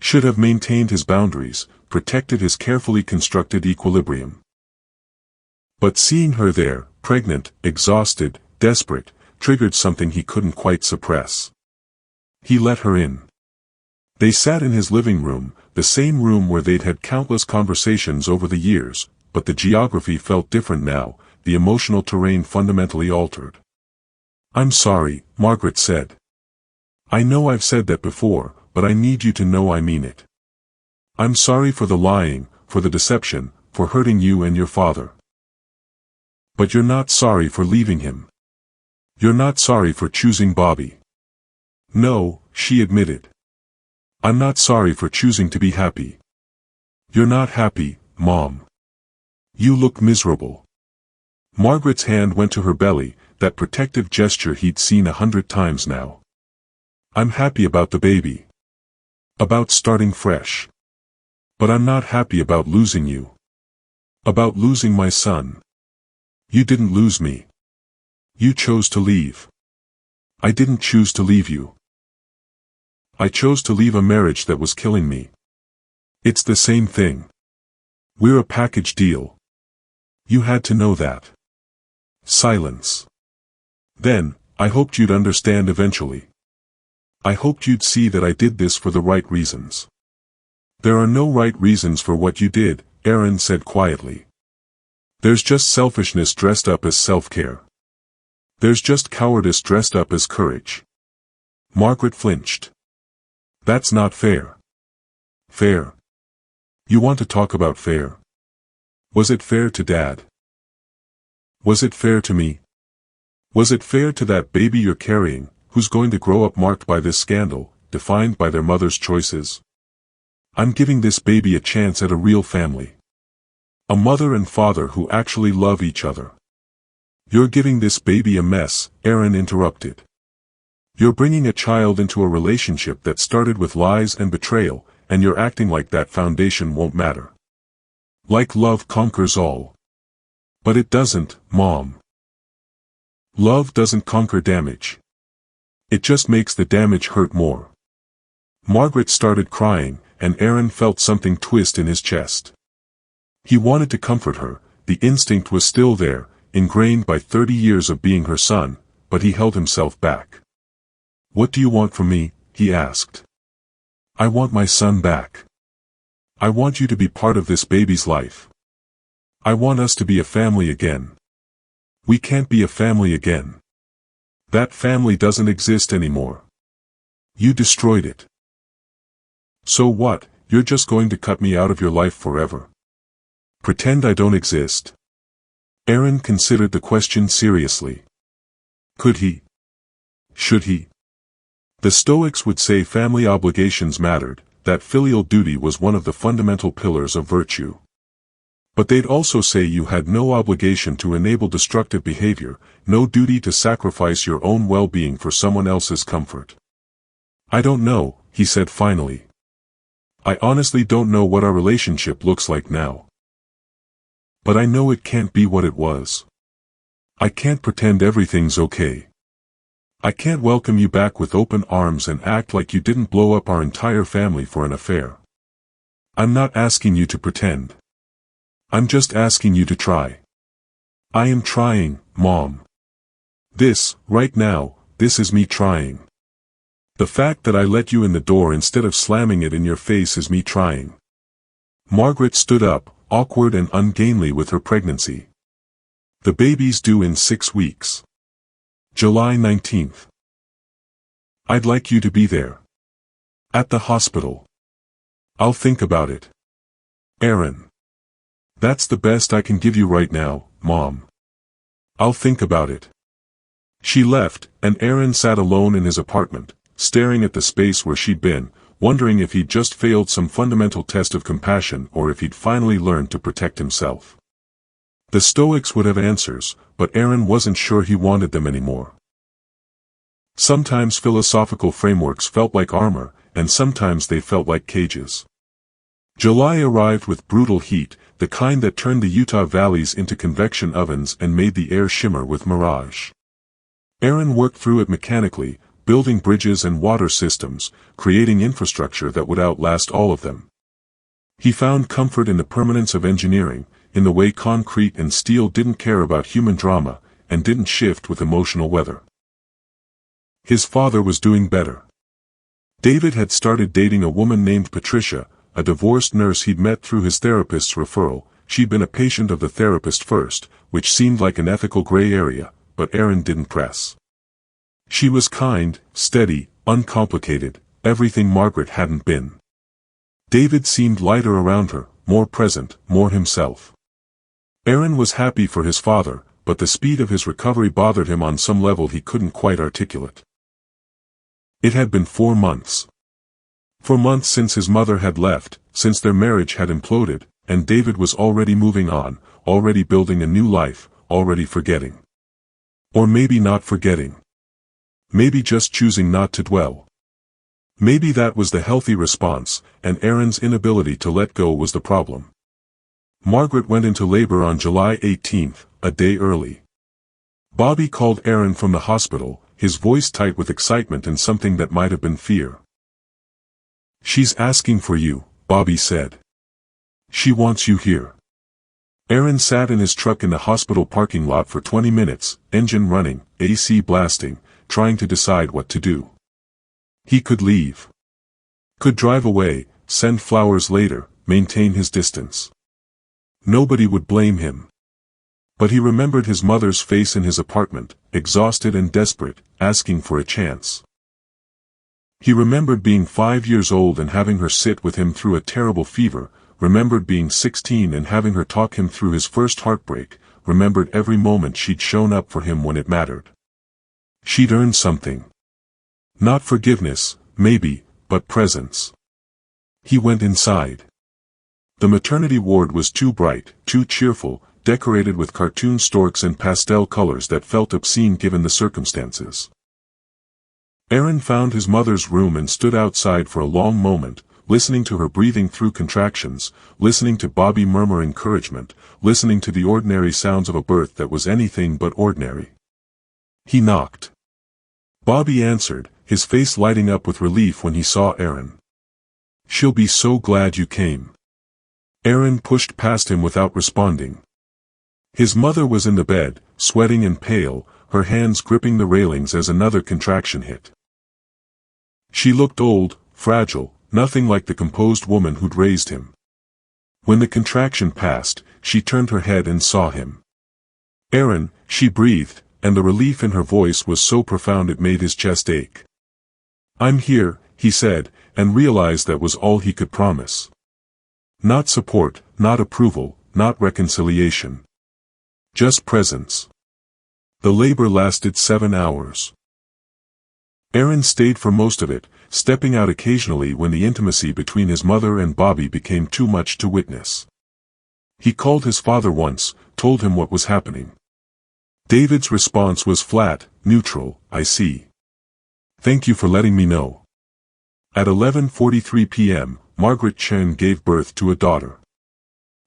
Should have maintained his boundaries, protected his carefully constructed equilibrium. But seeing her there, pregnant, exhausted, desperate, triggered something he couldn't quite suppress. He let her in. They sat in his living room, the same room where they'd had countless conversations over the years, but the geography felt different now, the emotional terrain fundamentally altered. "I'm sorry," Margaret said. "I know I've said that before, but I need you to know I mean it. I'm sorry for the lying, for the deception, for hurting you and your father. But you're not sorry for leaving him. You're not sorry for choosing Bobby." "No," she admitted. "I'm not sorry for choosing to be happy." "You're not happy, Mom. You look miserable." Margaret's hand went to her belly, that protective gesture he'd seen 100 times now. I'm happy about the baby. About starting fresh. But I'm not happy about losing you. About losing my son. You didn't lose me. You chose to leave. I didn't choose to leave you. I chose to leave a marriage that was killing me. It's the same thing. We're a package deal. You had to know that. Silence. Then, I hoped you'd understand eventually. I hoped you'd see that I did this for the right reasons. There are no right reasons for what you did, Aaron said quietly. There's just selfishness dressed up as self-care. There's just cowardice dressed up as courage. Margaret flinched. That's not fair. Fair. You want to talk about fair? Was it fair to Dad? Was it fair to me? Was it fair to that baby you're carrying, who's going to grow up marked by this scandal, defined by their mother's choices? I'm giving this baby a chance at a real family. A mother and father who actually love each other. You're giving this baby a mess, Aaron interrupted. You're bringing a child into a relationship that started with lies and betrayal, and you're acting like that foundation won't matter. Like love conquers all. But it doesn't, Mom. Love doesn't conquer damage. It just makes the damage hurt more. Margaret started crying, and Aaron felt something twist in his chest. He wanted to comfort her, the instinct was still there, ingrained by 30 years of being her son, but he held himself back. What do you want from me? He asked. I want my son back. I want you to be part of this baby's life. I want us to be a family again. We can't be a family again. That family doesn't exist anymore. You destroyed it. So what, you're just going to cut me out of your life forever? Pretend I don't exist? Aaron considered the question seriously. Could he? Should he? The Stoics would say family obligations mattered, that filial duty was one of the fundamental pillars of virtue. But they'd also say you had no obligation to enable destructive behavior, no duty to sacrifice your own well-being for someone else's comfort. I don't know, he said finally. I honestly don't know what our relationship looks like now. But I know it can't be what it was. I can't pretend everything's okay. I can't welcome you back with open arms and act like you didn't blow up our entire family for an affair. I'm not asking you to pretend. I'm just asking you to try. I am trying, Mom. This, right now, this is me trying. The fact that I let you in the door instead of slamming it in your face is me trying. Margaret stood up, awkward and ungainly with her pregnancy. The baby's due in 6 weeks. July 19th. I'd like you to be there. At the hospital. I'll think about it. Aaron. That's the best I can give you right now, Mom. I'll think about it. She left, and Aaron sat alone in his apartment, staring at the space where she'd been, wondering if he'd just failed some fundamental test of compassion or if he'd finally learned to protect himself. The Stoics would have answers, but Aaron wasn't sure he wanted them anymore. Sometimes philosophical frameworks felt like armor, and sometimes they felt like cages. July arrived with brutal heat, the kind that turned the Utah valleys into convection ovens and made the air shimmer with mirage. Aaron worked through it mechanically, building bridges and water systems, creating infrastructure that would outlast all of them. He found comfort in the permanence of engineering, in the way concrete and steel didn't care about human drama, and didn't shift with emotional weather. His father was doing better. David had started dating a woman named Patricia, a divorced nurse he'd met through his therapist's referral. She'd been a patient of the therapist first, which seemed like an ethical gray area, but Aaron didn't press. She was kind, steady, uncomplicated, everything Margaret hadn't been. David seemed lighter around her, more present, more himself. Aaron was happy for his father, but the speed of his recovery bothered him on some level he couldn't quite articulate. It had been 4 months. 4 months since his mother had left, since their marriage had imploded, and David was already moving on, already building a new life, already forgetting. Or maybe not forgetting. Maybe just choosing not to dwell. Maybe that was the healthy response, and Aaron's inability to let go was the problem. Margaret went into labor on July 18, a day early. Bobby called Aaron from the hospital, his voice tight with excitement and something that might have been fear. "She's asking for you," Bobby said. "She wants you here." Aaron sat in his truck in the hospital parking lot for 20 minutes, engine running, AC blasting, trying to decide what to do. He could leave. Could drive away, send flowers later, maintain his distance. Nobody would blame him. But he remembered his mother's face in his apartment, exhausted and desperate, asking for a chance. He remembered being 5 years old and having her sit with him through a terrible fever, remembered being 16 and having her talk him through his first heartbreak, remembered every moment she'd shown up for him when it mattered. She'd earned something. Not forgiveness, maybe, but presence. He went inside. The maternity ward was too bright, too cheerful, decorated with cartoon storks and pastel colors that felt obscene given the circumstances. Aaron found his mother's room and stood outside for a long moment, listening to her breathing through contractions, listening to Bobby murmur encouragement, listening to the ordinary sounds of a birth that was anything but ordinary. He knocked. Bobby answered, his face lighting up with relief when he saw Aaron. "She'll be so glad you came." Aaron pushed past him without responding. His mother was in the bed, sweating and pale, her hands gripping the railings as another contraction hit. She looked old, fragile, nothing like the composed woman who'd raised him. When the contraction passed, she turned her head and saw him. "Aaron," she breathed, and the relief in her voice was so profound it made his chest ache. "I'm here," he said, and realized that was all he could promise. Not support, not approval, not reconciliation. Just presence. The labor lasted 7 hours. Aaron stayed for most of it, stepping out occasionally when the intimacy between his mother and Bobby became too much to witness. He called his father once, told him what was happening. David's response was flat, neutral, "I see. Thank you for letting me know." At 11:43 p.m., Margaret Chen gave birth to a daughter.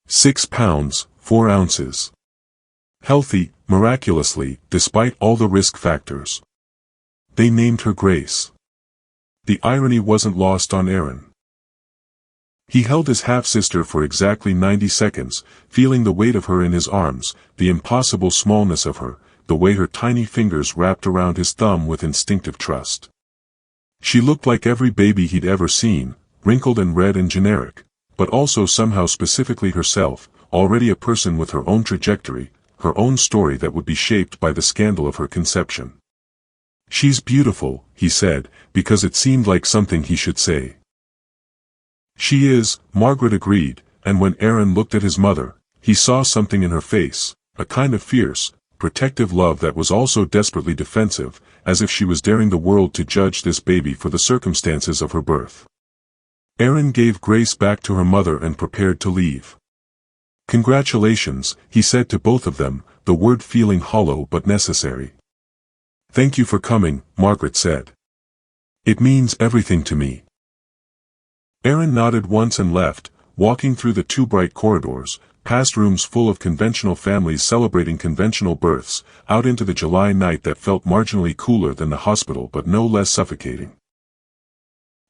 6 pounds, 4 ounces. Healthy, miraculously, despite all the risk factors. They named her Grace. The irony wasn't lost on Aaron. He held his half-sister for exactly 90 seconds, feeling the weight of her in his arms, the impossible smallness of her, the way her tiny fingers wrapped around his thumb with instinctive trust. She looked like every baby he'd ever seen, wrinkled and red and generic, but also somehow specifically herself, already a person with her own trajectory, her own story that would be shaped by the scandal of her conception. "She's beautiful," he said, because it seemed like something he should say. "She is," Margaret agreed, and when Aaron looked at his mother, he saw something in her face, a kind of fierce, protective love that was also desperately defensive, as if she was daring the world to judge this baby for the circumstances of her birth. Aaron gave Grace back to her mother and prepared to leave. "Congratulations," he said to both of them, the word feeling hollow but necessary. "Thank you for coming," Margaret said. "It means everything to me." Aaron nodded once and left, walking through the two bright corridors, past rooms full of conventional families celebrating conventional births, out into the July night that felt marginally cooler than the hospital but no less suffocating.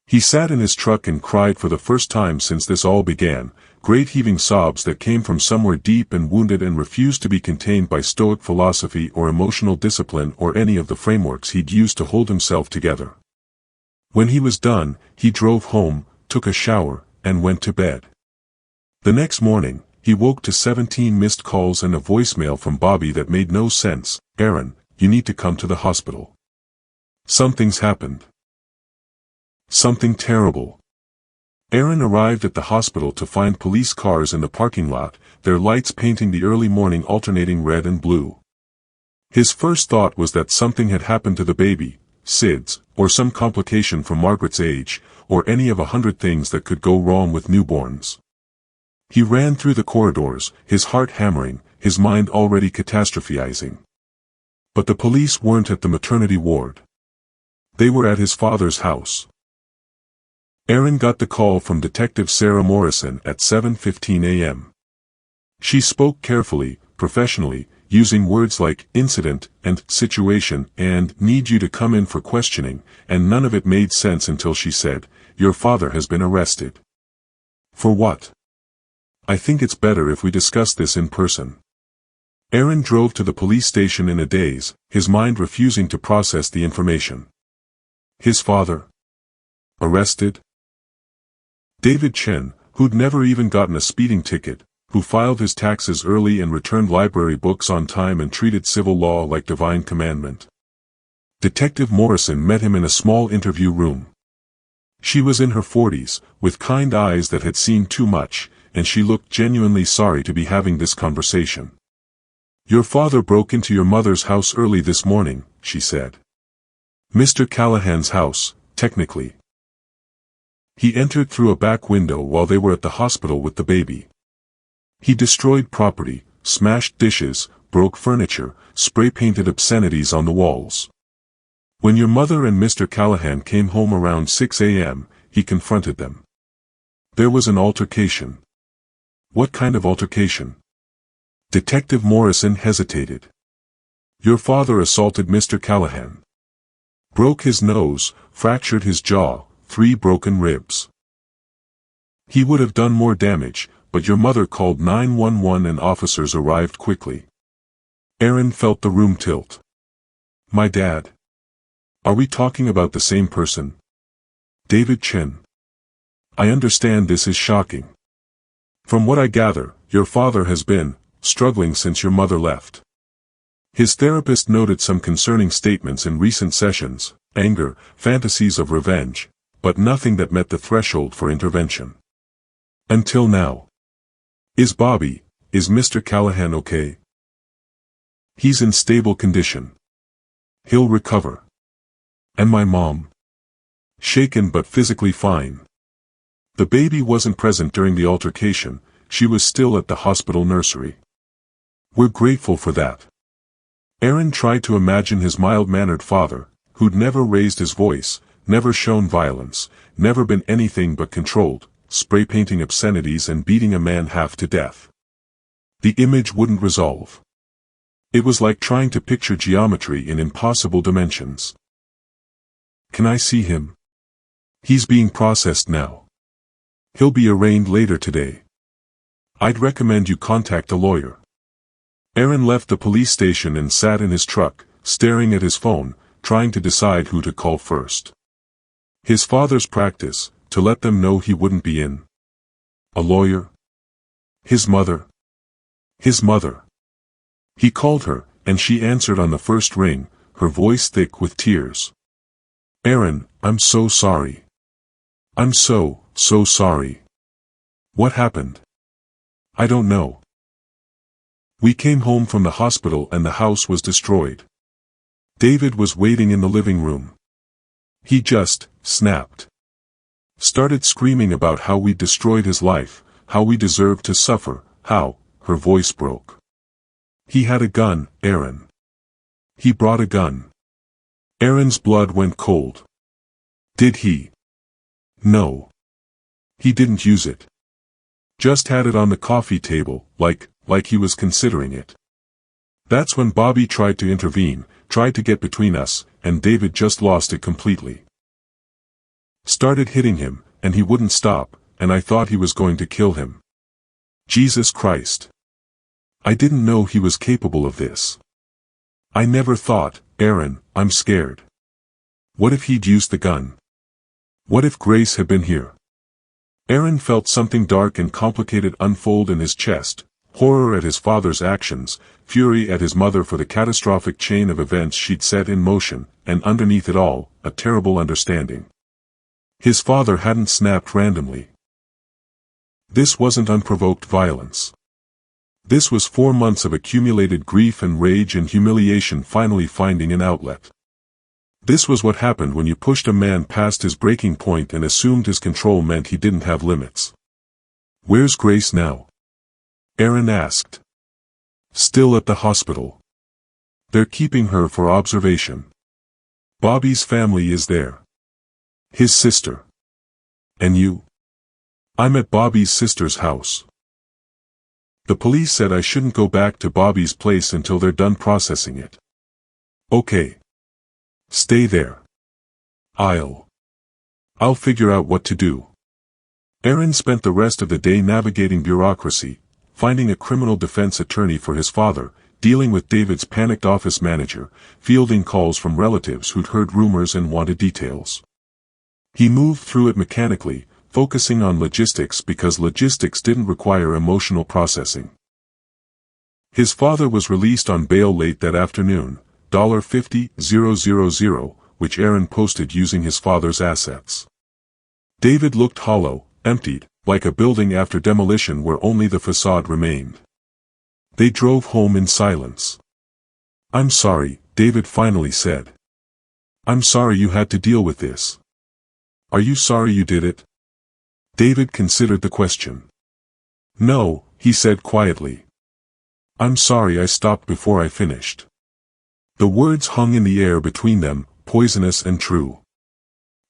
He sat in his truck and cried for the first time since this all began, great heaving sobs that came from somewhere deep and wounded and refused to be contained by Stoic philosophy or emotional discipline or any of the frameworks he'd used to hold himself together. When he was done, he drove home, took a shower, and went to bed. The next morning, he woke to 17 missed calls and a voicemail from Bobby that made no sense. "Aaron, you need to come to the hospital. Something's happened. Something terrible." Aaron arrived at the hospital to find police cars in the parking lot, their lights painting the early morning alternating red and blue. His first thought was that something had happened to the baby, SIDS, or some complication from Margaret's age, or any of 100 things that could go wrong with newborns. He ran through the corridors, his heart hammering, his mind already catastrophizing. But the police weren't at the maternity ward. They were at his father's house. Aaron got the call from Detective Sarah Morrison at 7:15 a.m. She spoke carefully, professionally, using words like incident and situation and need you to come in for questioning, and none of it made sense until she said, "Your father has been arrested." For what? I think it's better if we discuss this in person. Aaron drove to the police station in a daze, his mind refusing to process the information. His father? Arrested? David Chen, who'd never even gotten a speeding ticket, who filed his taxes early and returned library books on time and treated civil law like divine commandment. Detective Morrison met him in a small interview room. She was in her 40s, with kind eyes that had seen too much, and she looked genuinely sorry to be having this conversation. "Your father broke into your mother's house early this morning," she said. "Mr. Callahan's house, technically. He entered through a back window while they were at the hospital with the baby. He destroyed property, smashed dishes, broke furniture, spray-painted obscenities on the walls. When your mother and Mr. Callahan came home around 6 a.m., he confronted them. There was an altercation." "What kind of altercation?" Detective Morrison hesitated. "Your father assaulted Mr. Callahan. Broke his nose, fractured his jaw, 3 broken ribs. He would have done more damage, but your mother called 911 and officers arrived quickly." Aaron felt the room tilt. "My dad? Are we talking about the same person?" "David Chen. I understand this is shocking. From what I gather, your father has been struggling since your mother left. His therapist noted some concerning statements in recent sessions, anger, fantasies of revenge, but nothing that met the threshold for intervention. Until now. Is Mr. Callahan okay?" "He's in stable condition. He'll recover." "And my mom?" "Shaken but physically fine. The baby wasn't present during the altercation, she was still at the hospital nursery. We're grateful for that." Aaron tried to imagine his mild-mannered father, who'd never raised his voice, never shown violence, never been anything but controlled, spray-painting obscenities and beating a man half to death. The image wouldn't resolve. It was like trying to picture geometry in impossible dimensions. "Can I see him?" "He's being processed now. He'll be arraigned later today. I'd recommend you contact a lawyer." Aaron left the police station and sat in his truck, staring at his phone, trying to decide who to call first. His father's practice, to let them know he wouldn't be in. A lawyer? His mother? His mother. He called her, and she answered on the first ring, her voice thick with tears. "Aaron, I'm so sorry. I'm so sorry. What happened?" "I don't know. We came home from the hospital and the house was destroyed. David was waiting in the living room. He just snapped. Started screaming about how we destroyed his life, how we deserved to suffer, how," her voice broke. "He had a gun, Aaron. He brought a gun." Aaron's blood went cold. "Did he?" "No. He didn't use it. Just had it on the coffee table, like he was considering it. That's when Bobby tried to intervene, tried to get between us, and David just lost it completely. Started hitting him, and he wouldn't stop, and I thought he was going to kill him. Jesus Christ. I didn't know he was capable of this. I never thought, Aaron, I'm scared. What if he'd used the gun? What if Grace had been here?" Aaron felt something dark and complicated unfold in his chest, horror at his father's actions, fury at his mother for the catastrophic chain of events she'd set in motion, and underneath it all, a terrible understanding. His father hadn't snapped randomly. This wasn't unprovoked violence. This was 4 months of accumulated grief and rage and humiliation finally finding an outlet. This was what happened when you pushed a man past his breaking point and assumed his control meant he didn't have limits. "Where's Grace now?" Aaron asked. "Still at the hospital. They're keeping her for observation. Bobby's family is there. His sister. And you? I'm at Bobby's sister's house. The police said I shouldn't go back to Bobby's place until they're done processing it. Okay. Stay there. I'll figure out what to do. Aaron spent the rest of the day navigating bureaucracy, finding a criminal defense attorney for his father, dealing with David's panicked office manager, fielding calls from relatives who'd heard rumors and wanted details. He moved through it mechanically, focusing on logistics because logistics didn't require emotional processing. His father was released on bail late that afternoon, $50,000, which Aaron posted using his father's assets. David looked hollow, emptied, like a building after demolition where only the facade remained. They drove home in silence. I'm sorry, David finally said. I'm sorry you had to deal with this. Are you sorry you did it? David considered the question. No, he said quietly. I'm sorry I stopped before I finished. The words hung in the air between them, poisonous and true.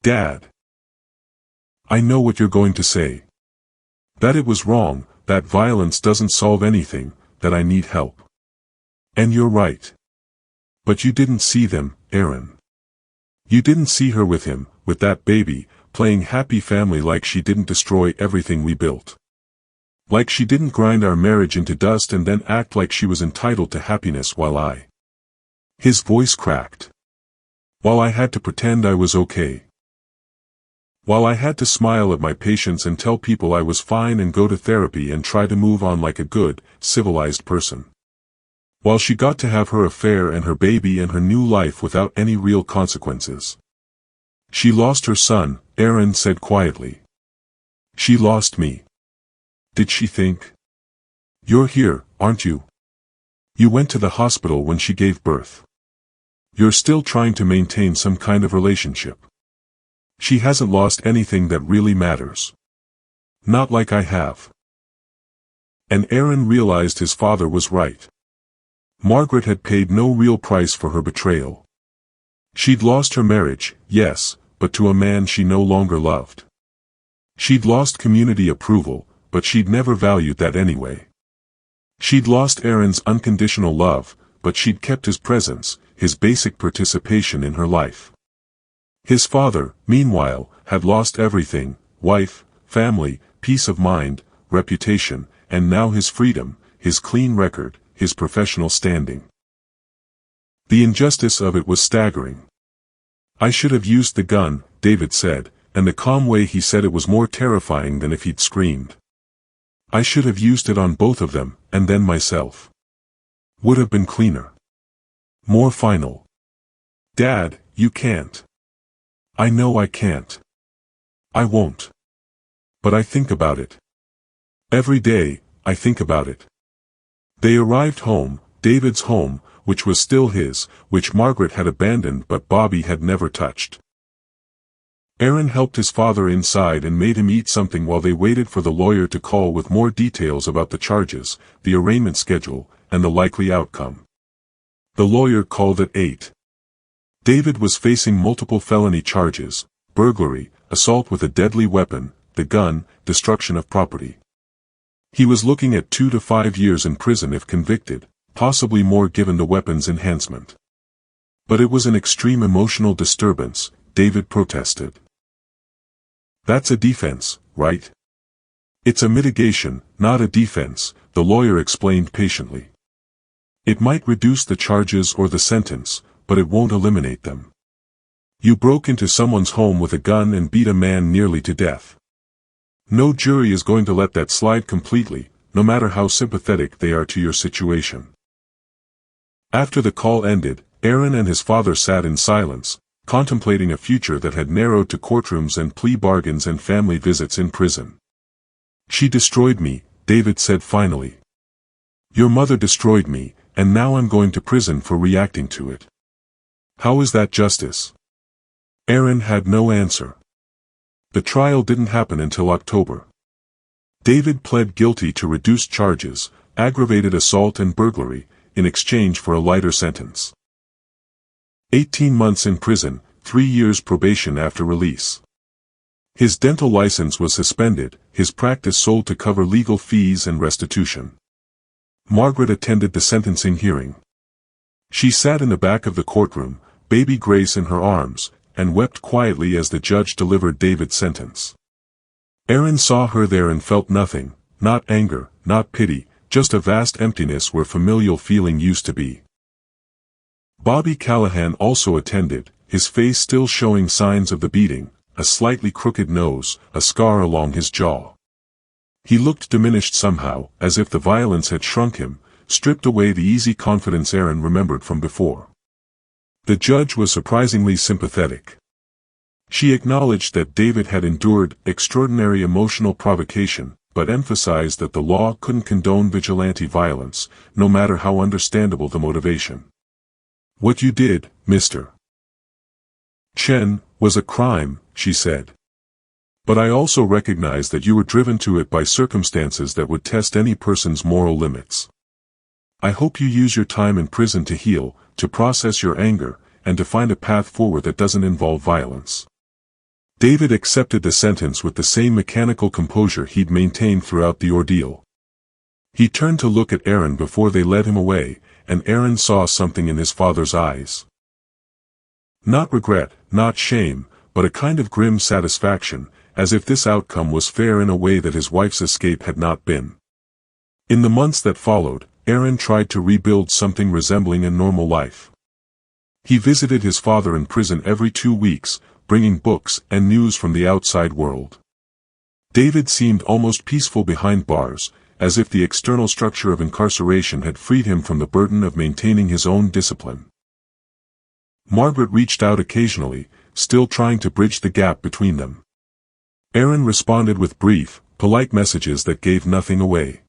Dad. I know what you're going to say. That it was wrong, that violence doesn't solve anything, that I need help. And you're right. But you didn't see them, Aaron. You didn't see her with him, with that baby, playing happy family like she didn't destroy everything we built. Like she didn't grind our marriage into dust and then act like she was entitled to happiness while I... His voice cracked. While I had to pretend I was okay. While I had to smile at my patients and tell people I was fine and go to therapy and try to move on like a good, civilized person. While she got to have her affair and her baby and her new life without any real consequences. She lost her son, Aaron said quietly. She lost me. Did she think? You're here, aren't you? You went to the hospital when she gave birth. You're still trying to maintain some kind of relationship. She hasn't lost anything that really matters. Not like I have. And Aaron realized his father was right. Margaret had paid no real price for her betrayal. She'd lost her marriage, yes, but to a man she no longer loved. She'd lost community approval, but she'd never valued that anyway. She'd lost Aaron's unconditional love, but she'd kept his presence, his basic participation in her life. His father, meanwhile, had lost everything, wife, family, peace of mind, reputation, and now his freedom, his clean record, his professional standing. The injustice of it was staggering. I should have used the gun, David said, and the calm way he said it was more terrifying than if he'd screamed. I should have used it on both of them, and then myself. Would have been cleaner. More final. Dad, you can't. I know I can't. I won't. But I think about it. Every day, I think about it. They arrived home, David's home, which was still his, which Margaret had abandoned but Bobby had never touched. Aaron helped his father inside and made him eat something while they waited for the lawyer to call with more details about the charges, the arraignment schedule, and the likely outcome. The lawyer called at 8. David was facing multiple felony charges, burglary, assault with a deadly weapon, the gun, destruction of property. He was looking at 2 to 5 years in prison if convicted, possibly more given the weapons enhancement. But it was an extreme emotional disturbance, David protested. That's a defense, right? It's a mitigation, not a defense, the lawyer explained patiently. It might reduce the charges or the sentence, but it won't eliminate them. You broke into someone's home with a gun and beat a man nearly to death. No jury is going to let that slide completely, no matter how sympathetic they are to your situation. After the call ended, Aaron and his father sat in silence, contemplating a future that had narrowed to courtrooms and plea bargains and family visits in prison. She destroyed me, David said finally. Your mother destroyed me, and now I'm going to prison for reacting to it. How is that justice? Aaron had no answer. The trial didn't happen until October. David pled guilty to reduced charges, aggravated assault and burglary, in exchange for a lighter sentence. 18 months in prison, 3 years probation after release. His dental license was suspended, his practice sold to cover legal fees and restitution. Margaret attended the sentencing hearing. She sat in the back of the courtroom, baby Grace in her arms, and wept quietly as the judge delivered David's sentence. Aaron saw her there and felt nothing, not anger, not pity, just a vast emptiness where familial feeling used to be. Bobby Callahan also attended, his face still showing signs of the beating, a slightly crooked nose, a scar along his jaw. He looked diminished somehow, as if the violence had shrunk him, stripped away the easy confidence Aaron remembered from before. The judge was surprisingly sympathetic. She acknowledged that David had endured extraordinary emotional provocation, but emphasized that the law couldn't condone vigilante violence, no matter how understandable the motivation. "What you did, Mr. Chen, was a crime," she said. "But I also recognize that you were driven to it by circumstances that would test any person's moral limits. I hope you use your time in prison to heal, to process your anger, and to find a path forward that doesn't involve violence." David accepted the sentence with the same mechanical composure he'd maintained throughout the ordeal. He turned to look at Aaron before they led him away, and Aaron saw something in his father's eyes. Not regret, not shame, but a kind of grim satisfaction, as if this outcome was fair in a way that his wife's escape had not been. In the months that followed, Aaron tried to rebuild something resembling a normal life. He visited his father in prison every 2 weeks, bringing books and news from the outside world. David seemed almost peaceful behind bars, as if the external structure of incarceration had freed him from the burden of maintaining his own discipline. Margaret reached out occasionally, still trying to bridge the gap between them. Aaron responded with brief, polite messages that gave nothing away.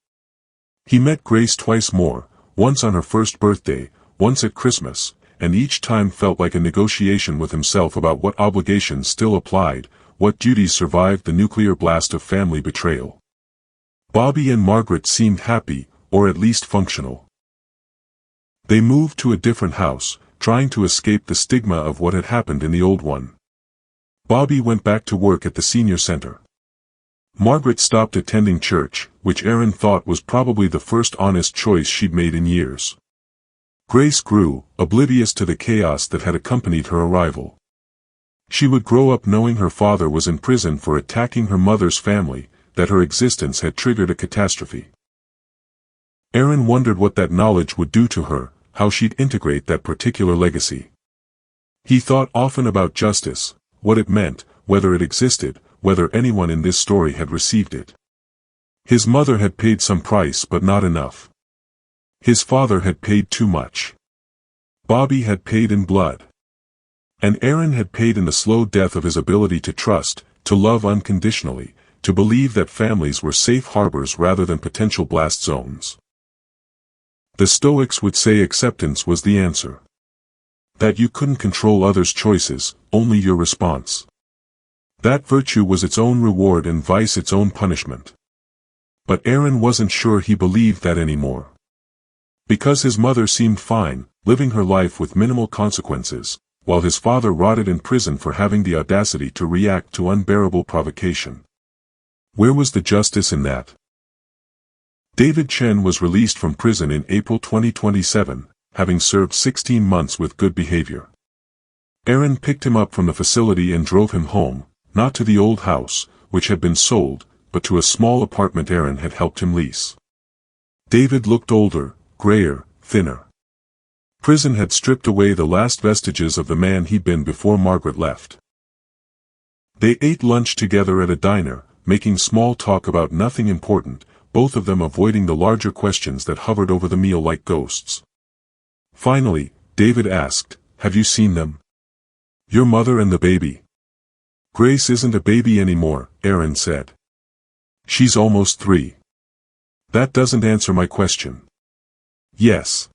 He met Grace twice more, once on her first birthday, once at Christmas, and each time felt like a negotiation with himself about what obligations still applied, what duties survived the nuclear blast of family betrayal. Bobby and Margaret seemed happy, or at least functional. They moved to a different house, trying to escape the stigma of what had happened in the old one. Bobby went back to work at the senior center. Margaret stopped attending church, which Aaron thought was probably the first honest choice she'd made in years. Grace grew, oblivious to the chaos that had accompanied her arrival. She would grow up knowing her father was in prison for attacking her mother's family, that her existence had triggered a catastrophe. Aaron wondered what that knowledge would do to her, how she'd integrate that particular legacy. He thought often about justice, what it meant, whether it existed, whether anyone in this story had received it. His mother had paid some price but not enough. His father had paid too much. Bobby had paid in blood. And Aaron had paid in the slow death of his ability to trust, to love unconditionally, to believe that families were safe harbors rather than potential blast zones. The Stoics would say acceptance was the answer. That you couldn't control others' choices, only your response. That virtue was its own reward and vice its own punishment. But Aaron wasn't sure he believed that anymore. Because his mother seemed fine, living her life with minimal consequences, while his father rotted in prison for having the audacity to react to unbearable provocation. Where was the justice in that? David Chen was released from prison in April 2027, having served 16 months with good behavior. Aaron picked him up from the facility and drove him home, not to the old house, which had been sold, but to a small apartment Aaron had helped him lease. David looked older, grayer, thinner. Prison had stripped away the last vestiges of the man he'd been before Margaret left. They ate lunch together at a diner, making small talk about nothing important, both of them avoiding the larger questions that hovered over the meal like ghosts. Finally, David asked, "Have you seen them? Your mother and the baby?" "Grace isn't a baby anymore," Aaron said. "She's almost 3. That doesn't answer my question." "Yes.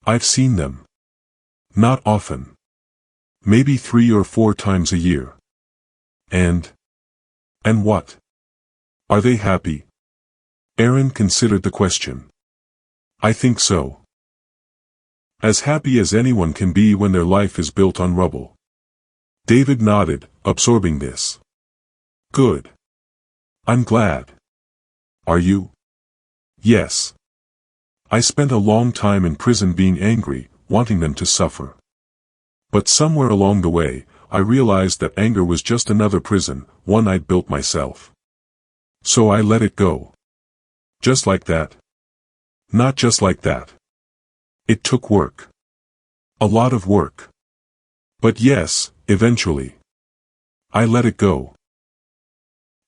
I've seen them. Not often. Maybe 3 or 4 times a year." And what? Are they happy?" Aaron considered the question. "I think so. As happy as anyone can be when their life is built on rubble. David nodded, absorbing this. Good. I'm glad. Are you? Yes. I spent a long time in prison being angry, wanting them to suffer. But somewhere along the way, I realized that anger was just another prison, one I'd built myself. So I let it go. Just like that. Not just like that. It took work. A lot of work. But yes, eventually. I let it go.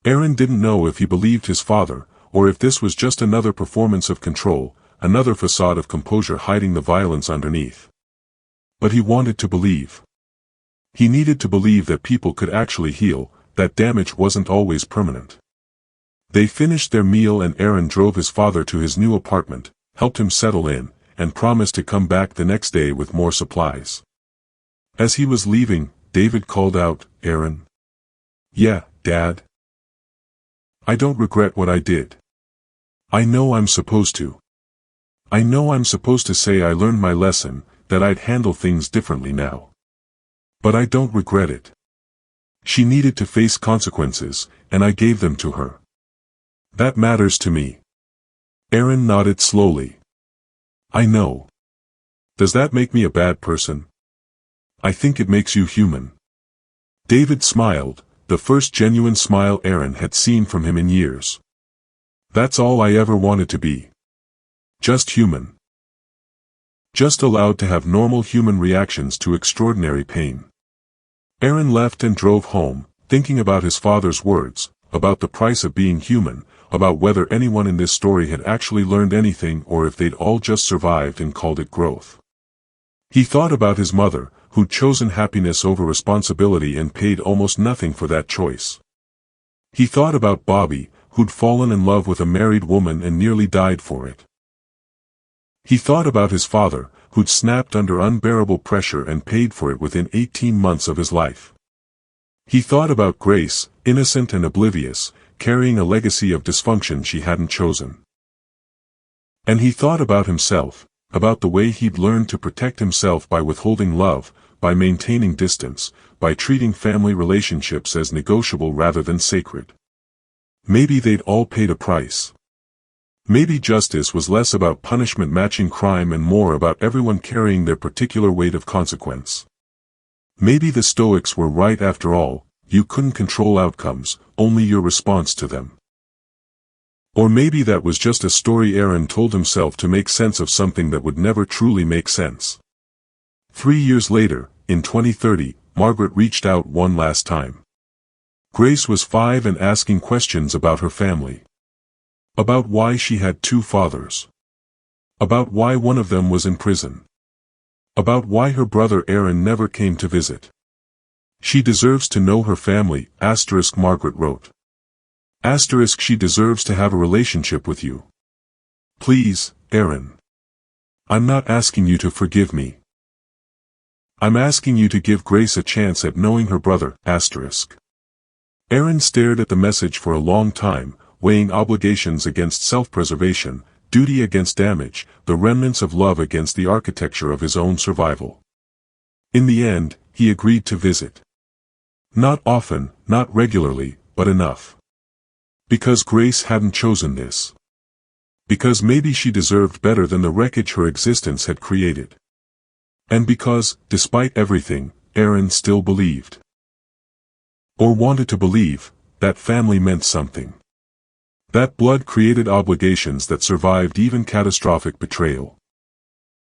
Aaron didn't know if he believed his father, or if this was just another performance of control, another facade of composure hiding the violence underneath. But he wanted to believe. He needed to believe that people could actually heal, that damage wasn't always permanent. They finished their meal and Aaron drove his father to his new apartment, helped him settle in, and promised to come back the next day with more supplies. As he was leaving, David called out, "Aaron." "Yeah, Dad." "I don't regret what I did. I know I'm supposed to. I know I'm supposed to say I learned my lesson, that I'd handle things differently now. But I don't regret it. She needed to face consequences, and I gave them to her. That matters to me." Aaron nodded slowly. "I know. Does that make me a bad person?" "I think it makes you human." David smiled, the first genuine smile Aaron had seen from him in years. "That's all I ever wanted to be. Just human. Just allowed to have normal human reactions to extraordinary pain." Aaron left and drove home, thinking about his father's words, about the price of being human, about whether anyone in this story had actually learned anything or if they'd all just survived and called it growth. He thought about his mother, who'd chosen happiness over responsibility and paid almost nothing for that choice. He thought about Bobby, who'd fallen in love with a married woman and nearly died for it. He thought about his father, who'd snapped under unbearable pressure and paid for it within 18 months of his life. He thought about Grace, innocent and oblivious, carrying a legacy of dysfunction she hadn't chosen. And he thought about himself, about the way he'd learned to protect himself by withholding love, by maintaining distance, by treating family relationships as negotiable rather than sacred. Maybe they'd all paid a price. Maybe justice was less about punishment matching crime and more about everyone carrying their particular weight of consequence. Maybe the Stoics were right after all, you couldn't control outcomes, only your response to them. Or maybe that was just a story Aaron told himself to make sense of something that would never truly make sense. 3 years later, in 2030, Margaret reached out one last time. Grace was 5 and asking questions about her family. About why she had 2 fathers. About why one of them was in prison. About why her brother Aaron never came to visit. She deserves to know her family, Margaret wrote. She deserves to have a relationship with you. Please, Aaron. I'm not asking you to forgive me. I'm asking you to give Grace a chance at knowing her brother, Aaron stared at the message for a long time, weighing obligations against self-preservation, duty against damage, the remnants of love against the architecture of his own survival. In the end, he agreed to visit. Not often, not regularly, but enough. Because Grace hadn't chosen this. Because maybe she deserved better than the wreckage her existence had created. And because, despite everything, Aaron still believed. Or wanted to believe, that family meant something. That blood created obligations that survived even catastrophic betrayal.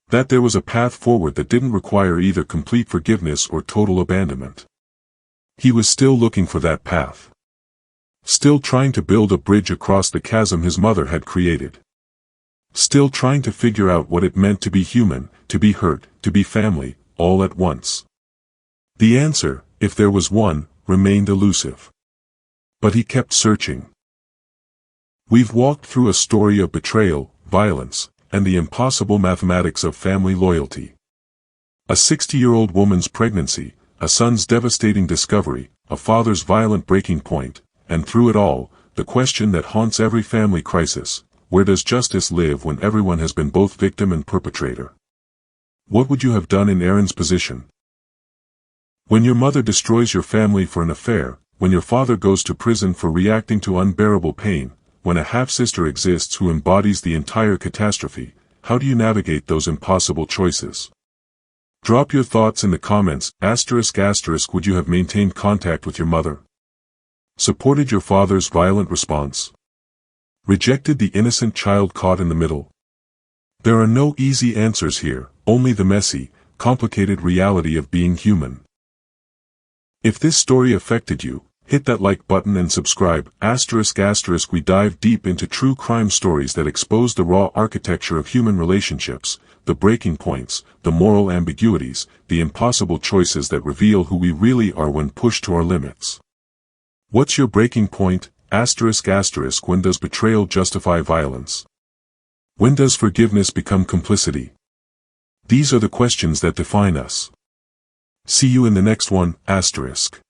That there was a path forward that didn't require either complete forgiveness or total abandonment. He was still looking for that path. Still trying to build a bridge across the chasm his mother had created. Still trying to figure out what it meant to be human, to be hurt, to be family, all at once. The answer, if there was one, remained elusive. But he kept searching. We've walked through a story of betrayal, violence, and the impossible mathematics of family loyalty. A 60-year-old woman's pregnancy, a son's devastating discovery, a father's violent breaking point, and through it all, the question that haunts every family crisis: where does justice live when everyone has been both victim and perpetrator? What would you have done in Aaron's position? When your mother destroys your family for an affair, when your father goes to prison for reacting to unbearable pain, when a half-sister exists who embodies the entire catastrophe, how do you navigate those impossible choices? Drop your thoughts in the comments. ***, would you have maintained contact with your mother? Supported your father's violent response? Rejected the innocent child caught in the middle? There are no easy answers here, only the messy, complicated reality of being human. If this story affected you, hit that like button and subscribe. ***, we dive deep into true crime stories that expose the raw architecture of human relationships, the breaking points, the moral ambiguities, the impossible choices that reveal who we really are when pushed to our limits. What's your breaking point? ***, when does betrayal justify violence? When does forgiveness become complicity? These are the questions that define us. See you in the next one. ***.